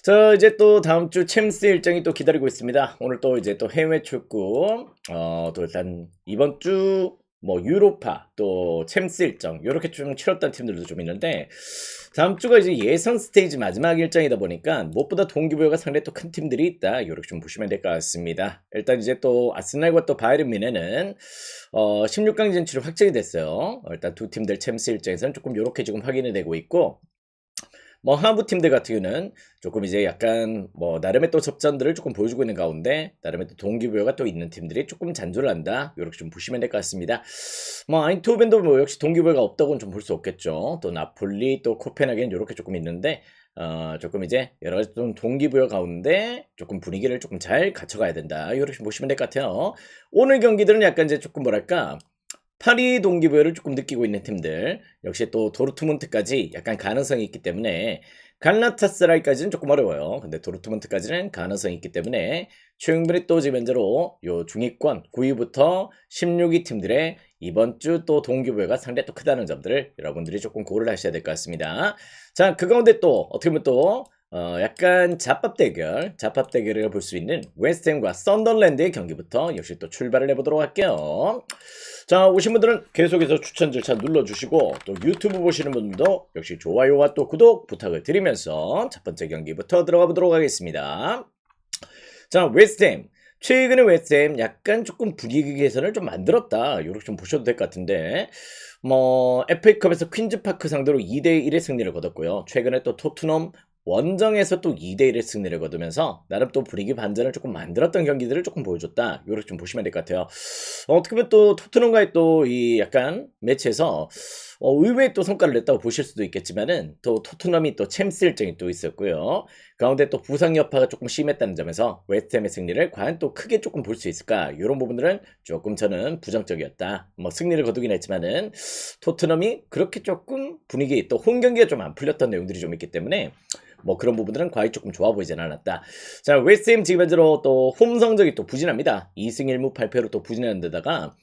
자, 이제 또 다음 주 챔스 일정이 또 기다리고 있습니다. 오늘 또 이제 또 해외 축구, 또 일단 이번 주 뭐 유로파 또 챔스 일정 요렇게 좀 치렀던 팀들도 좀 있는데 다음 주가 이제 예선 스테이지 마지막 일정이다 보니까 무엇보다 동기부여가 상당히 또 큰 팀들이 있다. 요렇게 좀 보시면 될 것 같습니다. 일단 이제 또 아스날과 또 바이에른 뮌헨은 16강 진출이 확정이 됐어요. 일단 두 팀들 챔스 일정에서는 조금 요렇게 지금 확인이 되고 있고 뭐 하부 팀들 같은 경우는 조금 이제 약간 뭐 나름의 또 접전들을 조금 보여주고 있는 가운데 나름의 또 동기부여가 또 있는 팀들이 조금 잔존을 한다. 이렇게 좀 보시면 될 것 같습니다. 뭐 아인트호벤도 뭐 역시 동기부여가 없다고는 좀 볼 수 없겠죠. 또 나폴리 또 코펜하겐 이렇게 조금 있는데 조금 이제 여러 가지 좀 동기부여 가운데 조금 분위기를 조금 잘 갖춰가야 된다. 이렇게 보시면 될 것 같아요. 오늘 경기들은 약간 이제 조금 뭐랄까 파리 동기부여를 조금 느끼고 있는 팀들 역시 또 도르트문트까지 약간 가능성이 있기 때문에 갈라타스라이까지는 조금 어려워요. 근데 도르트문트까지는 가능성이 있기 때문에 충분히 또 지금 현재로 요 중위권 9위부터 16위 팀들의 이번 주 또 동기부여가 상당히 또 크다는 점들을 여러분들이 조금 고려를 하셔야 될 것 같습니다. 자, 그 가운데 또 어떻게 보면 또 약간 잡밥 대결을 볼 수 있는 웨스트햄과 썬더랜드의 경기부터 역시 또 출발을 해보도록 할게요. 자, 오신 분들은 계속해서 추천 절차 눌러주시고 또 유튜브 보시는 분들도 역시 좋아요와 또 구독 부탁을 드리면서 첫 번째 경기부터 들어가 보도록 하겠습니다. 자, 웨스트햄. 최근에 웨스트햄 약간 조금 분위기 개선을 좀 만들었다. 이렇게 좀 보셔도 될 것 같은데 뭐 FA컵에서 퀸즈파크 상대로 2대1의 승리를 거뒀고요. 최근에 또 토트넘 원정에서 또 2대1의 승리를 거두면서 나름 또 분위기 반전을 조금 만들었던 경기들을 조금 보여줬다. 이렇게 좀 보시면 될 것 같아요. 어떻게 보면 또 토트넘과의 또 이 약간 매치에서 의외의 또 성과를 냈다고 보실 수도 있겠지만은 또 토트넘이 또 챔스 일정이 또 있었고요. 가운데 또 부상 여파가 조금 심했다는 점에서 웨스트햄의 승리를 과연 또 크게 조금 볼 수 있을까? 이런 부분들은 조금 저는 부정적이었다. 뭐 승리를 거두긴 했지만은 토트넘이 그렇게 조금 분위기 또 홈 경기가 좀 안 풀렸던 내용들이 좀 있기 때문에 뭐 그런 부분들은 과연 조금 좋아 보이진 않았다. 자, 웨스트햄 지금 현재로 또 홈 성적이 또 부진합니다. 2승 1무 8패로 또 부진하는 데다가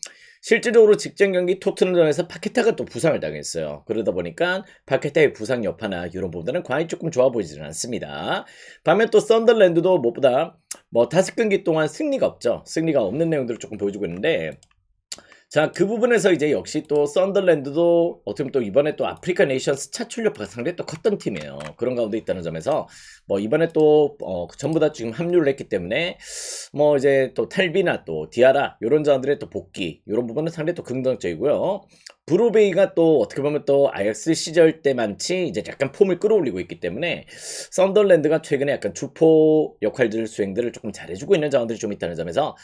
실질적으로 직전 경기 토트넘전에서 파케타가 또 부상을 당했어요. 그러다 보니까 파케타의 부상 여파나 이런 부분들은 과연 조금 좋아 보이지는 않습니다. 반면 또 썬더랜드도 무엇보다 뭐 5경기 동안 승리가 없죠. 승리가 없는 내용들을 조금 보여주고 있는데 자, 그 부분에서 이제 역시 또 썬더랜드도 어떻게 보면 또 이번에 또 아프리카 네이션스 차출 여파가 상당히 또 컸던 팀이에요. 그런 가운데 있다는 점에서 뭐 이번에 또 전부 다 지금 합류를 했기 때문에 뭐 이제 또 텔비나 또 디아라 요런 자들의 또 복귀 요런 부분은 상당히 또 긍정적이고요. 브로베이가 또 어떻게 보면 또 아약스 시절 때만치 이제 약간 폼을 끌어올리고 있기 때문에 썬더랜드가 최근에 약간 주포 역할들 수행들을 조금 잘해주고 있는 자원들이 좀 있다는 점에서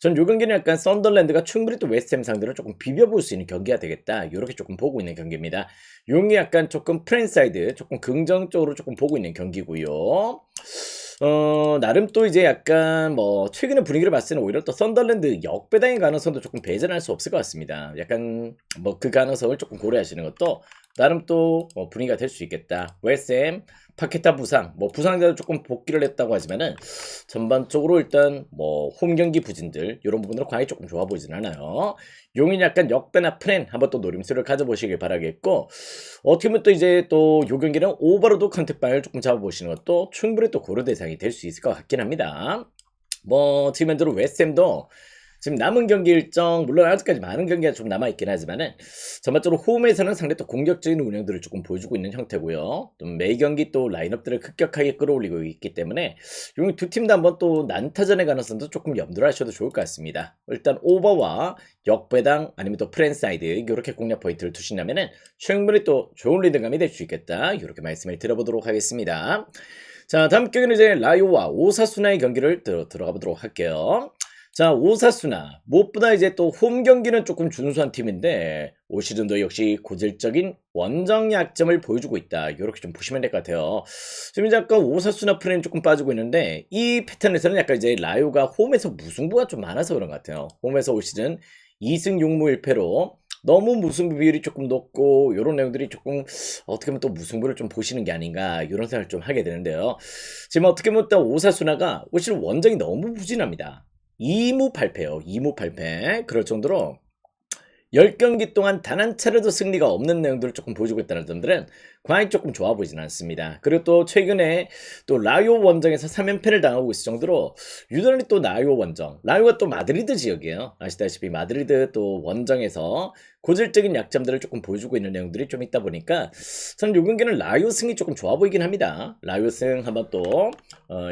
전 요 경기는 약간 썬더랜드가 충분히 또 웨스트햄 상대로 조금 비벼볼 수 있는 경기가 되겠다. 요렇게 조금 보고 있는 경기입니다. 용이 약간 조금 프랜사이드 조금 긍정적으로 조금 보고 있는 경기고요. 나름 또 이제 약간 뭐 최근에 분위기를 봤을 때는 오히려 또 썬더랜드 역배당의 가능성도 조금 배제할 수 없을 것 같습니다. 약간 뭐 그 가능성을 조금 고려하시는 것도 나름 또 분위기가 될 수 있겠다. 웨스햄 파케타 부상, 뭐 부상자도 조금 복귀를 했다고 하지만은 전반적으로 일단 뭐 홈 경기 부진들 이런 부분으로 과연 조금 좋아 보이진 않아요. 용인 약간 역배나 프렌 한번 또 노림수를 가져보시길 바라겠고 어떻게 보면 또 이제 또 요 경기는 오버로드 컨택방을 조금 잡아보시는 것도 충분히 또 고려 대상이 될 수 있을 것 같긴 합니다. 뭐 지금 현재로 웨스햄도 지금 남은 경기 일정 물론 아직까지 많은 경기가 좀 남아있긴 하지만은 전반적으로 홈에서는 상당히 또 공격적인 운영들을 조금 보여주고 있는 형태고요. 또 매 경기 또 라인업들을 급격하게 끌어올리고 있기 때문에 이 두 팀 다 한번 또 난타전의 가능성도 조금 염두를 하셔도 좋을 것 같습니다. 일단 오버와 역배당 아니면 또 프랜사이드 이렇게 공략 포인트를 두신다면은 충분히 또 좋은 리드감이 될 수 있겠다. 이렇게 말씀을 드려보도록 하겠습니다. 자, 다음 경기는 이제 라요와 오사수나의 경기를 들어가 보도록 할게요. 자, 오사수나 무엇보다 이제 또 홈 경기는 조금 준수한 팀인데 올 시즌도 역시 고질적인 원정 약점을 보여주고 있다. 이렇게 좀 보시면 될 것 같아요. 지금 이제 아까 오사수나 프레임 조금 빠지고 있는데 이 패턴에서는 약간 이제 라요가 홈에서 무승부가 좀 많아서 그런 것 같아요. 홈에서 올 시즌 2승 6무 1패로 너무 무승부 비율이 조금 높고 이런 내용들이 조금 어떻게 보면 또 무승부를 좀 보시는 게 아닌가 이런 생각을 좀 하게 되는데요. 지금 어떻게 보면 또 오사수나가 올 시즌 원정이 너무 부진합니다. 2무 8패요. 2무 8패. 그럴 정도로 10경기 동안 단 한 차례도 승리가 없는 내용들을 조금 보여주고 있다는 점들은 과연 조금 좋아 보이진 않습니다. 그리고 또 최근에 또 라요 원정에서 3연패를 당하고 있을 정도로 유난히 또 라요 원정, 라요가 또 마드리드 지역이에요. 아시다시피 마드리드 또 원정에서 고질적인 약점들을 조금 보여주고 있는 내용들이 좀 있다 보니까 저는 요 경기는 라요 승이 조금 좋아 보이긴 합니다. 라요 승 한번 또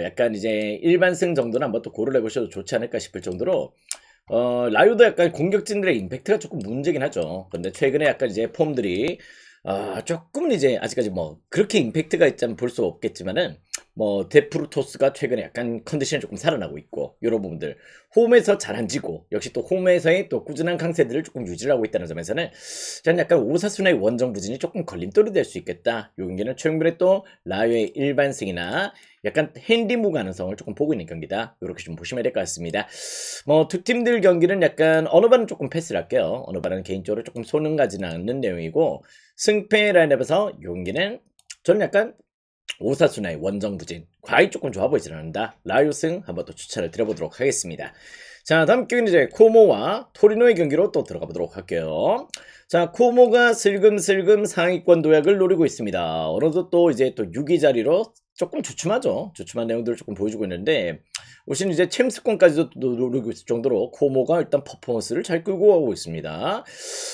약간 이제 일반 승 정도는 한번 또 고를 해보셔도 좋지 않을까 싶을 정도로 라요도 약간 공격진들의 임팩트가 조금 문제긴 하죠. 근데 최근에 약간 이제 폼들이 조금 이제 아직까지 뭐 그렇게 임팩트가 있자면 볼 수 없겠지만은 뭐 데프루토스가 최근에 약간 컨디션이 조금 살아나고 있고 이런 부분들 홈에서 잘 안 지고 역시 또 홈에서의 또 꾸준한 강세들을 조금 유지하고 있다는 점에서는 저는 약간 오사수나의 원정 부진이 조금 걸림돌이 될 수 있겠다. 요 경기는 최근에 또 라요의 일반승이나 약간 핸디무 가능성을 조금 보고 있는 경기다. 이렇게 좀 보시면 될 것 같습니다. 뭐 두 팀들 경기는 약간 어느 반은 조금 패스를 할게요. 어느 반은 개인적으로 조금 손은 가지는 않는 내용이고 승패 라인업에서 요 경기는 저는 약간 오사수나의 원정 부진 과히 조금 좋아 보이진 않는다. 라요승 한번 또 추천을 드려보도록 하겠습니다. 자, 다음 경기는 이제 코모와 토리노의 경기로 또 들어가 보도록 할게요. 자, 코모가 슬금슬금 상위권 도약을 노리고 있습니다. 어느덧 또 이제 또 6위 자리로 조금 주춤하죠. 주춤한 내용들을 조금 보여주고 있는데 올 시즌 이제 챔스권까지도 노리고 있을 정도로 코모가 일단 퍼포먼스를 잘 끌고 가고 있습니다.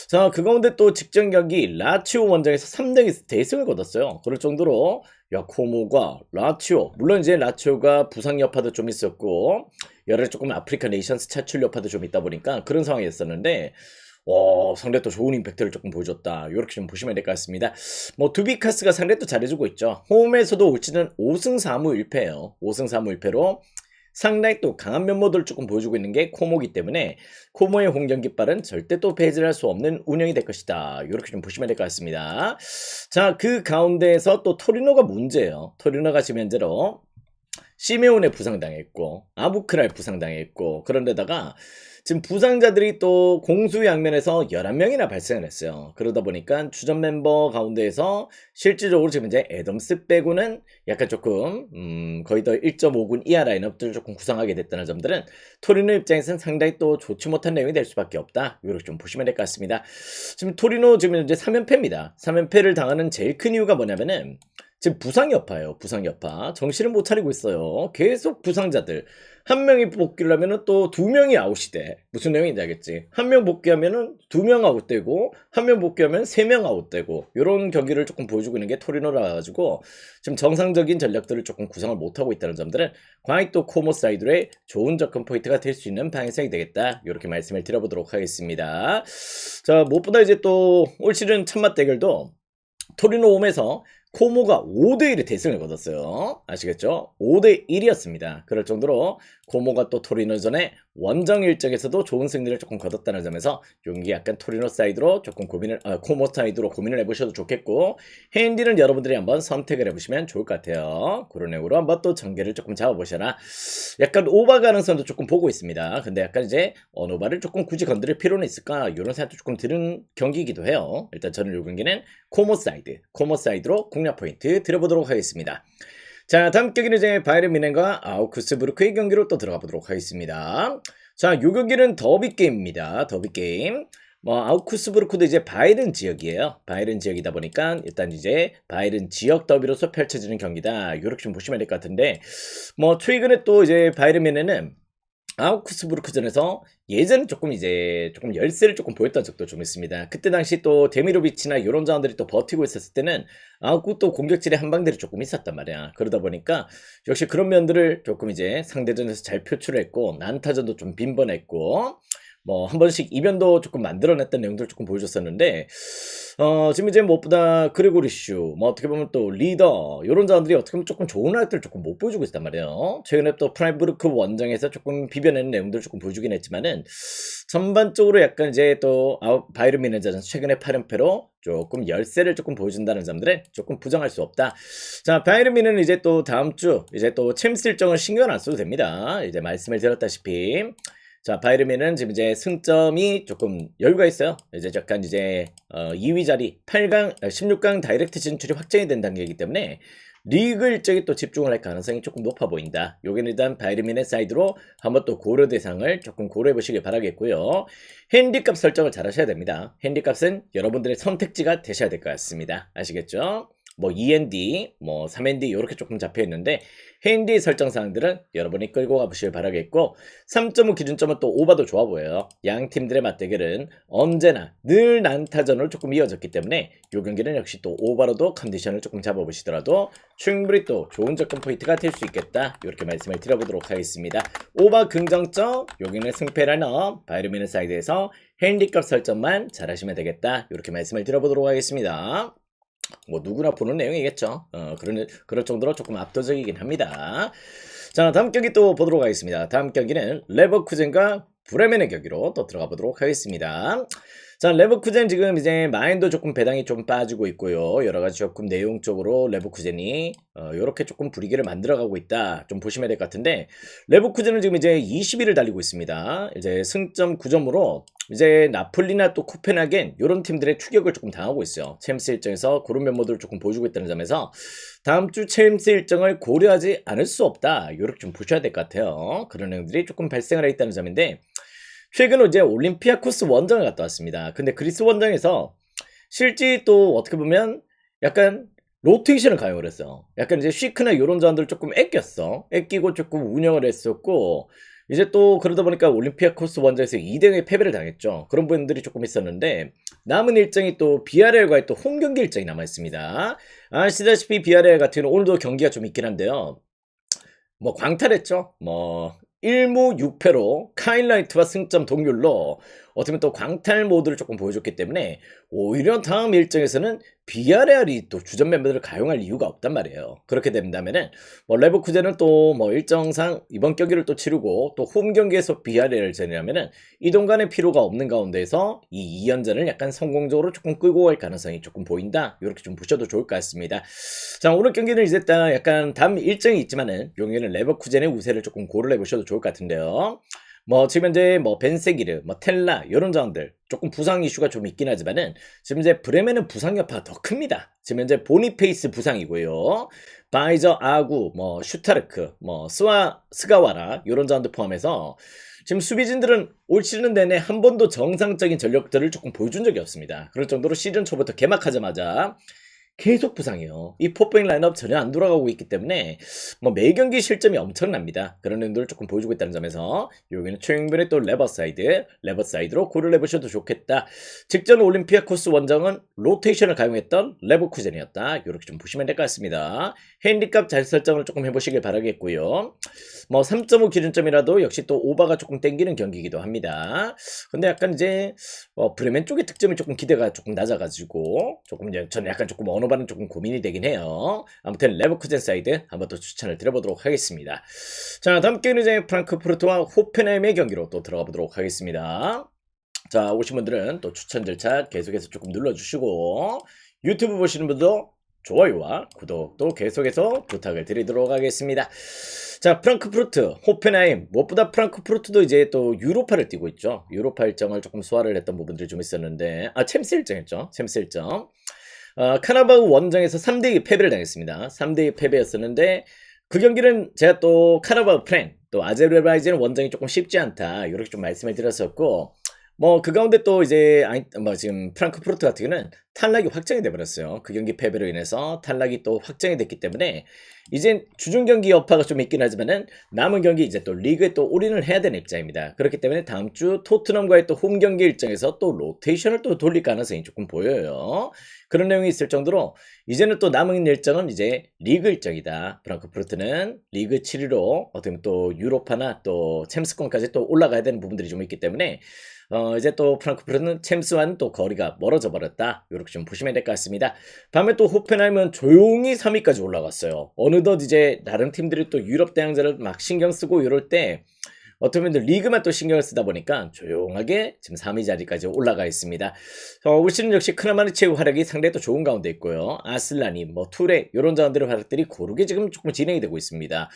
자, 그 가운데 또 직전 경기 라치오 원정에서 3대 대승을 거뒀어요. 그럴 정도로 야, 코모가 라치오, 물론 이제 라치오가 부상 여파도 좀 있었고 여러 조금 아프리카 네이션스 차출 여파도 좀 있다 보니까 그런 상황이었었는데 상대 또 좋은 임팩트를 조금 보여줬다. 이렇게 좀 보시면 될 것 같습니다. 뭐 두비카스가 상대 또 잘해주고 있죠. 홈에서도 올 시즌 5승 4무 1패예요. 5승 4무 1패로 상당히 또 강한 면모들을 조금 보여주고 있는 게 코모기 때문에 코모의 홍경 깃발은 절대 또 배제할 수 없는 운영이 될 것이다. 이렇게 좀 보시면 될 것 같습니다. 자, 그 가운데에서 또 토리노가 문제예요. 토리노가 지금 현재로 시메온에 부상당했고 아부크랄 부상당했고 그런데다가 지금 부상자들이 또 공수양면에서 11명이나 발생을 했어요. 그러다 보니까 주전 멤버 가운데에서 실질적으로 지금 이제 애덤스 빼고는 약간 조금 거의 더 1.5군 이하 라인업들을 조금 구성하게 됐다는 점들은 토리노 입장에서는 상당히 또 좋지 못한 내용이 될 수밖에 없다. 이렇게 좀 보시면 될 것 같습니다. 지금 토리노 지금 이제 3연패입니다. 3연패를 당하는 제일 큰 이유가 뭐냐면은 지금 부상 여파예요. 부상 여파. 정신을 못 차리고 있어요. 계속 부상자들. 한 명이 복귀를 하면은 또 두 명이 아웃이 돼. 무슨 내용인지 알겠지? 한 명 복귀하면은 두 명 아웃되고 한 명 복귀하면 세 명 아웃되고 이런 경기를 조금 보여주고 있는 게 토리노라 가지고 지금 정상적인 전략들을 조금 구성을 못하고 있다는 점들은 과연 또 코모 사이드의 좋은 접근 포인트가 될 수 있는 방향성이 되겠다. 이렇게 말씀을 드려보도록 하겠습니다. 자, 무엇보다 이제 또 올 시즌 참맛 대결도 토리노 홈에서 코모가 5대1의 대승을 거뒀어요. 아시겠죠? 5대1이었습니다. 그럴 정도로 코모가 또 토리노전에 원정 일정에서도 좋은 승리를 조금 거뒀다는 점에서 용기 약간 토리노 사이드로 조금 코모 사이드로 고민을 해보셔도 좋겠고 핸디는 여러분들이 한번 선택을 해보시면 좋을 것 같아요. 그런 내용으로 한번 또 전개를 조금 잡아보셔라. 약간 오바 가능성도 조금 보고 있습니다. 근데 약간 이제 어느 바를 조금 굳이 건드릴 필요는 있을까? 이런 생각도 조금 드는 경기이기도 해요. 일단 저는 이 경기는 코모 사이드로 공략 포인트 드려보도록 하겠습니다. 자, 다음 경기는 이제 바이에른 뮌헨과 아우크스부르크의 경기로 또 들어가 보도록 하겠습니다. 자, 이 경기는 더비 게임입니다. 더비 게임. 뭐 아우크스부르크도 이제 바이에른 지역이에요. 바이에른 지역이다 보니까 일단 이제 바이에른 지역 더비로서 펼쳐지는 경기다. 이렇게 좀 보시면 될 것 같은데 뭐 최근에 또 이제 바이에른 뮌헨은 아우크스부르크전에서 예전에 조금 이제 조금 열세를 조금 보였던 적도 좀 있습니다. 그때 당시 또 데미로비치나 이런 자원들이 또 버티고 있었을 때는 아우크 또 공격질의 한방들이 조금 있었단 말이야. 그러다 보니까 역시 그런 면들을 조금 이제 상대전에서 잘 표출했고 난타전도 좀 빈번했고 뭐 한 번씩 이변도 조금 만들어냈던 내용들을 조금 보여줬었는데 지금 이제 무엇보다 그레고리슈 뭐 어떻게 보면 또 리더 이런 자원들이 어떻게 보면 조금 좋은 활약들을 조금 못 보여주고 있단 말이에요. 최근에 또 프라이부르크 원정에서 조금 비벼내는 내용들을 조금 보여주긴 했지만은 전반적으로 약간 이제 또 바이에른 뮌헨전 최근에 8연패로 조금 열세를 조금 보여준다는 점들은 조금 부정할 수 없다. 자, 바이에른 뮌헨은 이제 또 다음 주 이제 또 챔스 일정을 신경 안 써도 됩니다. 이제 말씀을 드렸다시피 자, 바이에른 뮌헨은 지금 이제 승점이 조금 여유가 있어요. 이제 약간 이제 2위 자리 8강 16강 다이렉트 진출이 확정이 된 단계이기 때문에 리그 일정에 또 집중을 할 가능성이 조금 높아 보인다. 요게는 일단 바이에른 사이드로 한번 또 고려 대상을 조금 고려해 보시길 바라겠고요. 핸디값 설정을 잘 하셔야 됩니다. 핸디값은 여러분들의 선택지가 되셔야 될 것 같습니다. 아시겠죠? 뭐 2ND, 뭐 3ND 이렇게 조금 잡혀 있는데 핸디 설정 사항들은 여러분이 끌고 가보시길 바라겠고 3.5 기준점은 또 오바도 좋아 보여요. 양 팀들의 맞대결은 언제나 늘 난타전으로 조금 이어졌기 때문에 이 경기는 역시 또 오바로도 컨디션을 조금 잡아보시더라도 충분히 또 좋은 접근 포인트가 될 수 있겠다. 이렇게 말씀을 드려보도록 하겠습니다. 오바 긍정점, 여기는 승패라너 바이에른 사이드에서 핸디값 설정만 잘 하시면 되겠다. 이렇게 말씀을 드려보도록 하겠습니다. 뭐 누구나 보는 내용이겠죠. 그럴 정도로 조금 압도적이긴 합니다. 자, 다음 경기 또 보도록 하겠습니다. 다음 경기는 레버쿠젠과 브레멘의 경기로 또 들어가 보도록 하겠습니다. 자, 레버쿠젠 지금 이제 마인도 조금 배당이 좀 빠지고 있고요. 여러 가지 조금 내용적으로 레버쿠젠이 요렇게 조금 분위기를 만들어가고 있다. 좀 보시면 될 것 같은데 레버쿠젠은 지금 이제 20위를 달리고 있습니다. 이제 승점 9점으로 이제 나폴리나 또 코펜하겐 이런 팀들의 추격을 조금 당하고 있어요. 챔스 일정에서 그런 면모들을 조금 보여주고 있다는 점에서 다음 주 챔스 일정을 고려하지 않을 수 없다. 이렇게 좀 보셔야 될 것 같아요. 그런 내용들이 조금 발생을 해 있다는 점인데 최근에 이제 올림피아코스 원정을 갔다 왔습니다. 근데 그리스 원정에서 실제 또 어떻게 보면 약간 로테이션을 가용을 했어. 약간 이제 쉬크나 이런 자원들을 조금 애끼고 조금 운영을 했었고 이제 또 그러다 보니까 올림피아코스 원정에서 2대0의 패배를 당했죠. 그런 부분들이 조금 있었는데 남은 일정이 또 비아레알과의 또 홈 경기 일정이 남아 있습니다. 아시다시피 비아레알 같은 경우는 오늘도 경기가 좀 있긴 한데요. 뭐 광탈했죠. 뭐 1무 6패로 카일라이트와 승점 동률로 어떻게 보면 또 광탈 모드를 조금 보여줬기 때문에 오히려 다음 일정에서는 비아레알이 또 주전 멤버들을 가용할 이유가 없단 말이에요. 그렇게 된다면은 뭐 레버쿠젠은 또 뭐 일정상 이번 경기를 또 치르고 또 홈 경기에서 비아레알을 제외하면은 이동간의 필요가 없는 가운데서 이 2연전을 약간 성공적으로 조금 끌고 갈 가능성이 조금 보인다. 이렇게 좀 보셔도 좋을 것 같습니다. 자, 오늘 경기는 이제 딱 약간 다음 일정이 있지만은 용기는 레버쿠젠의 우세를 조금 고려해 보셔도 좋을 것 같은데요. 뭐 지금 현재 뭐 벤세기르, 뭐 텔라 이런 자원들 조금 부상 이슈가 좀 있긴 하지만은 지금 이제 브레멘은 부상 여파가 더 큽니다. 지금 현재 보니페이스 부상이고요. 바이저 아구, 뭐 슈타르크, 뭐 스가와라 이런 자원들 포함해서 지금 수비진들은 올 시즌 내내 한 번도 정상적인 전력들을 조금 보여준 적이 없습니다. 그럴 정도로 시즌 초부터 개막하자마자 계속 부상이에요. 이 포백 라인업 전혀 안 돌아가고 있기 때문에 뭐 매경기 실점이 엄청납니다. 그런 행동을 조금 보여주고 있다는 점에서 여기는 최영변의 또 레버사이드로 고려를 해보셔도 좋겠다. 직전 올림피아코스 원정은 로테이션을 가용했던 레버쿠젠이었다. 이렇게 좀 보시면 될 것 같습니다. 핸디값 잘 설정을 조금 해보시길 바라겠고요. 뭐 3.5 기준점이라도 역시 또 오바가 조금 땡기는 경기이기도 합니다. 근데 약간 이제 브레멘 쪽의 득점이 조금 기대가 조금 낮아가지고 조금 저는 약간 조금 언어반은 조금 고민이 되긴 해요. 아무튼 레버쿠젠 사이드 한번 또 추천을 드려보도록 하겠습니다. 자, 다음 경기는 이제 프랑크푸르트와 호펜하임의 경기로 또 들어가 보도록 하겠습니다. 자, 오신 분들은 또 추천 절차 계속해서 조금 눌러주시고 유튜브 보시는 분도 좋아요와 구독도 계속해서 부탁을 드리도록 하겠습니다. 자, 프랑크푸르트, 호펜하임, 무엇보다 프랑크푸르트도 이제 또 유로파를 뛰고 있죠. 유로파 일정을 조금 소화를 했던 부분들이 좀 있었는데, 챔스 일정이었죠. 챔스 일정. 카나바우 원정에서 3대2 패배를 당했습니다. 3대2 패배였었는데, 그 경기는 제가 또 카나바우 프랭, 또 아제르바이잔 원정이 조금 쉽지 않다. 이렇게 좀 말씀을 드렸었고, 뭐 그 가운데 또 이제 지금 프랑크푸르트 같은 경우는 탈락이 확정이 돼버렸어요. 그 경기 패배로 인해서 탈락이 또 확정이 됐기 때문에 이제 주중 경기 여파가 좀 있긴 하지만은 남은 경기 이제 또 리그에 또 올인을 해야 되는 입장입니다. 그렇기 때문에 다음 주 토트넘과의 또 홈 경기 일정에서 또 로테이션을 또 돌릴 가능성이 조금 보여요. 그런 내용이 있을 정도로 이제는 또 남은 일정은 이제 리그 일정이다. 프랑크푸르트는 리그 7위로 어떻게 보면 또 유로파나 또 챔스권까지 또 올라가야 되는 부분들이 좀 있기 때문에 이제 또 프랑크푸르트는 챔스와는 또 거리가 멀어져 버렸다. 이렇게 좀 보시면 될 것 같습니다. 다음에 또 호펜하임은 조용히 3위까지 올라갔어요. 어느덧 이제 다른 팀들이 또 유럽 대항자를 막 신경 쓰고 이럴 때 어떻게 보면 리그만 또 신경을 쓰다 보니까 조용하게 지금 3위 자리까지 올라가 있습니다. 올 시즌 역시 크라마리체의 활약이 상당히 또 좋은 가운데 있고요. 아슬라니, 뭐 투레 이런 자원들의 활약들이 고르게 지금 조금 진행이 되고 있습니다.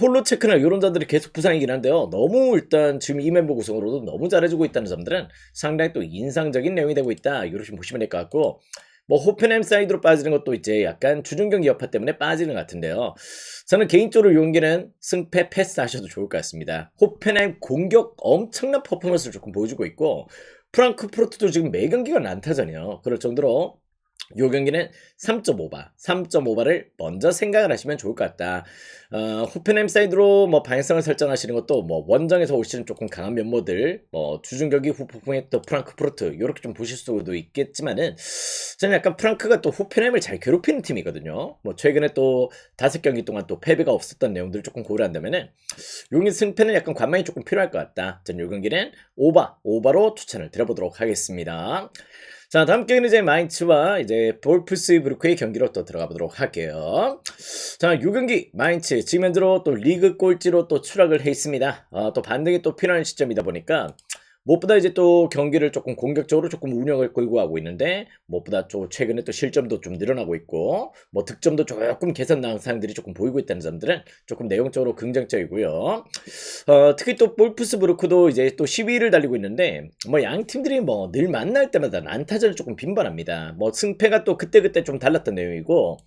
홀로체크나 이런 자원들이 계속 부상이긴 한데요. 너무 일단 지금 이 멤버 구성으로도 너무 잘해주고 있다는 점들은 상당히 또 인상적인 내용이 되고 있다. 이렇게 좀 보시면 될 것 같고 뭐 호펜햄 사이드로 빠지는 것도 이제 약간 주중 경기 여파 때문에 빠지는 것 같은데요. 저는 개인적으로 이 경기는 승패 패스하셔도 좋을 것 같습니다. 호펜햄 공격 엄청난 퍼포먼스를 조금 보여주고 있고 프랑크푸르트도 지금 매 경기가 난타전이에요. 그럴 정도로 요 경기는 3.5바, 3.5바를 먼저 생각을 하시면 좋을 것 같다. 호펜햄 사이드로 뭐 방향성을 설정하시는 것도 뭐 원정에서 올 시즌 조금 강한 면모들, 뭐 주중 경기 후폭풍의 또 프랑크푸르트 요렇게 좀 보실 수도 있겠지만은 저는 약간 프랑크가 또 호펜햄을 잘 괴롭히는 팀이거든요. 뭐 최근에 또 5경기 동안 또 패배가 없었던 내용들을 조금 고려한다면은 용인 승패는 약간 관망이 조금 필요할 것 같다. 저는 요 경기는 오바로 추천을 드려보도록 하겠습니다. 자, 다음 경기는 이제 마인츠와 이제 볼프스부르크의 경기로 또 들어가 보도록 할게요. 자, 요 경기 마인츠 지금 현재로 또 리그 꼴찌로 또 추락을 해 있습니다. 또 반등이 또 필요한 시점이다 보니까 무엇보다 이제 또 경기를 조금 공격적으로 조금 운영을 끌고 가고 있는데 무엇보다 또 최근에 또 실점도 좀 늘어나고 있고 뭐 득점도 조금 개선 양상들이 조금 보이고 있다는 점들은 조금 내용적으로 긍정적이고요. 특히 또 볼프스부르크도 이제 또 10위를 달리고 있는데 뭐 양 팀들이 뭐 늘 만날 때마다 난타전을 조금 빈번합니다. 뭐 승패가 또 그때그때 좀 달랐던 내용이고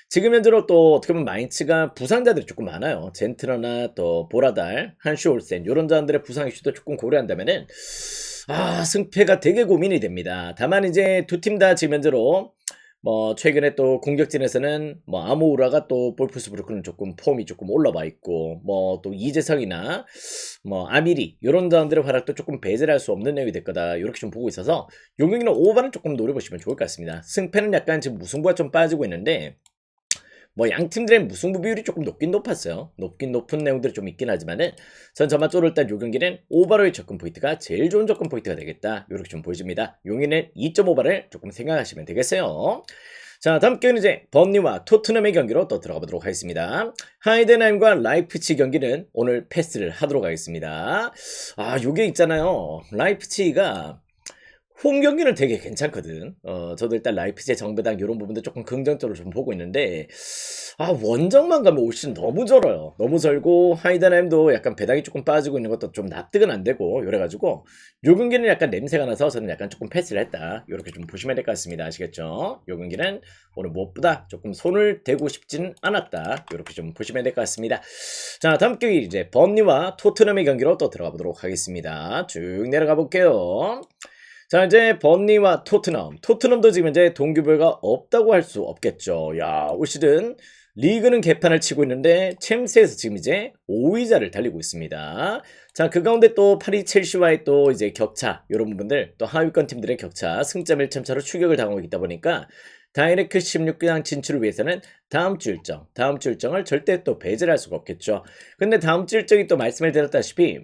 지금 현재로 또 어떻게 보면 마인츠가 부상자들이 조금 많아요. 젠트러나 또 보라달, 한슈올센 요런 자들의 부상 이슈도 조금 고려한다면은 승패가 되게 고민이 됩니다. 다만 이제 두 팀 다 지금 현재로 뭐 최근에 또 공격진에서는 뭐 아모우라가 또 볼프스부르크는 조금 폼이 조금 올라와 있고 뭐 또 이재성이나 뭐 아미리 요런 자들의 활약도 조금 배제할 수 없는 내용이 될 거다 이렇게 좀 보고 있어서 요 경기는 오버는 조금 노려보시면 좋을 것 같습니다. 승패는 약간 지금 무승부가 좀 빠지고 있는데 뭐 양 팀들의 무승부 비율이 조금 높긴 높았어요. 높은 내용들이 좀 있긴 하지만은 전 저만적으로 일단 요 경기는 오버로의 접근 포인트가 제일 좋은 접근 포인트가 되겠다. 이렇게 좀 보여집니다. 용인은 2.5바를 조금 생각하시면 되겠어요. 자, 다음 경기는 이제 번니와 토트넘의 경기로 또 들어가 보도록 하겠습니다. 하이덴하임과 라이프치히 경기는 오늘 패스를 하도록 하겠습니다. 요게 있잖아요. 라이프치히가 홈 경기는 되게 괜찮거든. 저도 일단 라이프치히 정배당 요런 부분도 조금 긍정적으로 좀 보고 있는데 원정만 가면 올 시즌 너무 절어요. 너무 절고 하이덴하임도 약간 배당이 조금 빠지고 있는 것도 좀 납득은 안 되고 요래 가지고 요 경기는 약간 냄새가 나서 저는 약간 조금 패스를 했다. 요렇게 좀 보시면 될 것 같습니다. 아시겠죠? 요 경기는 오늘 무엇보다 조금 손을 대고 싶진 않았다. 요렇게 좀 보시면 될 것 같습니다. 자, 다음 경기 이제 번니와 토트넘의 경기로 또 들어가 보도록 하겠습니다. 쭉 내려가 볼게요. 자, 이제 번니와 토트넘도 지금 이제 동기부여가 없다고 할 수 없겠죠. 야, 올 시즌 리그는 개판을 치고 있는데 챔스에서 지금 이제 5위자를 달리고 있습니다. 자, 그 가운데 또 파리 첼시와의 또 이제 격차 이런 부분들 또 하위권 팀들의 격차 승점 1점 차로 추격을 당하고 있다 보니까 다이렉트 16강 진출을 위해서는 다음 주 일정을 절대 또 배제를 할 수가 없겠죠. 근데 다음 주 일정이 또 말씀을 드렸다시피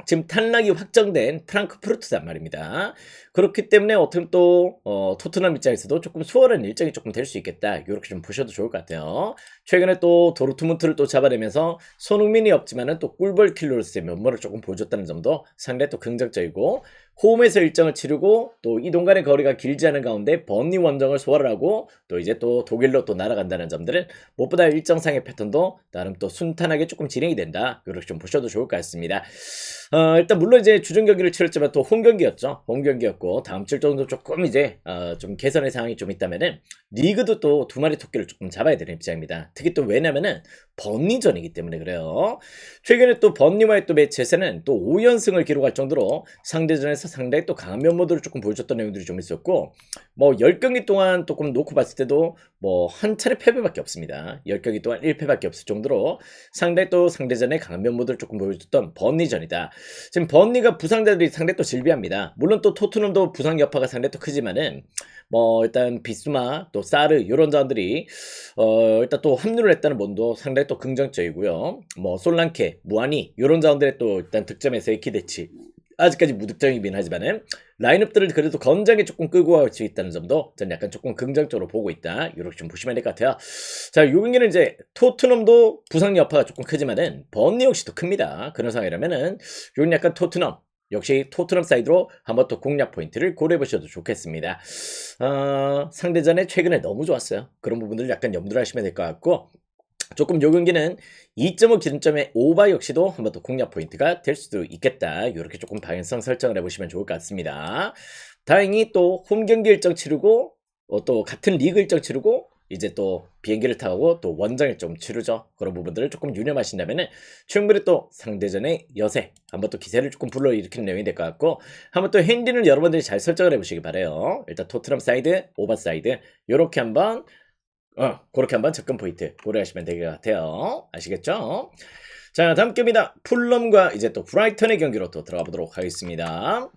지금 탈락이 확정된 프랑크푸르트단 말입니다. 그렇기 때문에 어떻게 또 토트넘 입장에서도 조금 수월한 일정이 조금 될 수 있겠다. 이렇게 좀 보셔도 좋을 것 같아요. 최근에 또 도르트문트를 또 잡아내면서 손흥민이 없지만은 또 꿀벌 킬러로서의 면모를 조금 보여줬다는 점도 상당히 또 긍정적이고 홈에서 일정을 치르고 또 이동 간의 거리가 길지 않은 가운데 번니 원정을 소화를 하고 또 이제 또 독일로 또 날아간다는 점들은 무엇보다 일정상의 패턴도 나름 또 순탄하게 조금 진행이 된다. 이렇게 좀 보셔도 좋을 것 같습니다. 일단 물론 이제 주중 경기를 치렀지만 또 홈 경기였죠. 홈 경기였고 다음 주 정도 조금 이제 좀 개선의 상황이 좀 있다면은 리그도 또 두 마리 토끼를 조금 잡아야 되는 입장입니다. 특히 또 왜냐면은 번니전이기 때문에 그래요. 최근에 또 번니와의 또 매치에서는 또 5연승을 기록할 정도로 상대전에서 상당히 또 강한 면모들을 조금 보여줬던 내용들이 좀 있었고 뭐 10경기 동안 조금 놓고 봤을 때도 뭐 한 차례 패배밖에 없습니다. 10경기 동안 1패밖에 없을 정도로 상당히 또 상대전에 강한 면모들을 조금 보여줬던 번니전이다. 지금 번니가 부상자들이 상당히 또 질비합니다. 물론 또 토트넘도 부상 여파가 상당히 또 크지만은 뭐 일단 비스마 또 사르 요런 자들이 일단 또 합류를 했다는 면도 상당히 또 긍정적이고요. 뭐 솔랑케, 무아니 요런 자원들의 또 일단 득점에서의 기대치 아직까지 무득점이긴 하지만은 라인업들을 그래도 건장하게 조금 끌고 갈 수 있다는 점도 저는 약간 조금 긍정적으로 보고 있다. 이렇게 좀 보시면 될 것 같아요. 자, 요 경기는 이제 토트넘도 부상 여파가 조금 크지만은 번니 역시도 큽니다. 그런 상황이라면은 요건 약간 토트넘 역시 토트넘 사이드로 한번 또 공략 포인트를 고려해 보셔도 좋겠습니다. 상대전에 최근에 너무 좋았어요. 그런 부분들 약간 염두를 하시면 될 것 같고 조금 요 경기는 2.5 기준점의 오바 역시도 한번 더 공략 포인트가 될 수도 있겠다. 이렇게 조금 방향성 설정을 해보시면 좋을 것 같습니다. 다행히 또 홈 경기 일정 치르고 또 같은 리그 일정 치르고 이제 또 비행기를 타고 또 원정 일정 치르죠. 그런 부분들을 조금 유념하신다면은 충분히 또 상대전의 여세 한번 또 기세를 조금 불러일으키는 내용이 될 것 같고, 한번 또 핸디는 여러분들이 잘 설정을 해보시기 바래요. 일단 토트넘 사이드, 오버 사이드 요렇게 한번 그렇게 한번 접근 포인트 고려하시면 될 것 같아요. 아시겠죠? 자, 다음 경기입니다. 풀럼과 이제 또 브라이턴의 경기로 또 들어가 보도록 하겠습니다.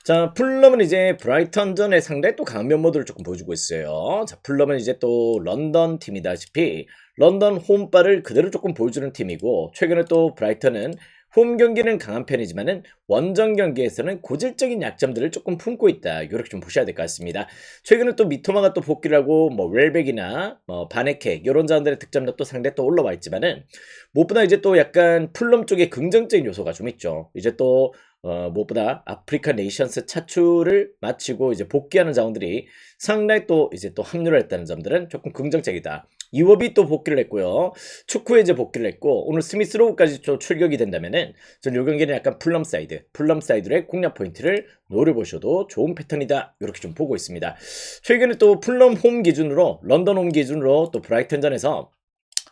자, 풀럼은 이제 브라이턴전에 상당히 또 강한 면모들을 조금 보여주고 있어요. 자, 풀럼은 이제 또 런던 팀이다시피 런던 홈바를 그대로 조금 보여주는 팀이고, 최근에 또 브라이턴은 홈 경기는 강한 편이지만은 원정 경기에서는 고질적인 약점들을 조금 품고 있다. 이렇게 좀 보셔야 될 것 같습니다. 최근에 또 미토마가 또 복귀를 하고 뭐 웰백이나 바네케 이런 자원들의 득점도 또 상당히 또 올라와 있지만은 무엇보다 이제 또 약간 풀럼 쪽에 긍정적인 요소가 좀 있죠. 이제 또 무엇보다 아프리카 네이션스 차출을 마치고 이제 복귀하는 자원들이 상당히 또 이제 또 합류를 했다는 점들은 조금 긍정적이다. 이워비 또 복귀를 했고요. 축구에 이제 복귀를 했고, 오늘 스미스로우까지 또 출격이 된다면은 전 요 경기는 약간 풀럼 사이드의 공략 포인트를 노려보셔도 좋은 패턴이다. 이렇게 좀 보고 있습니다. 최근에 또 풀럼 홈 기준으로, 런던 홈 기준으로 또 브라이턴전에서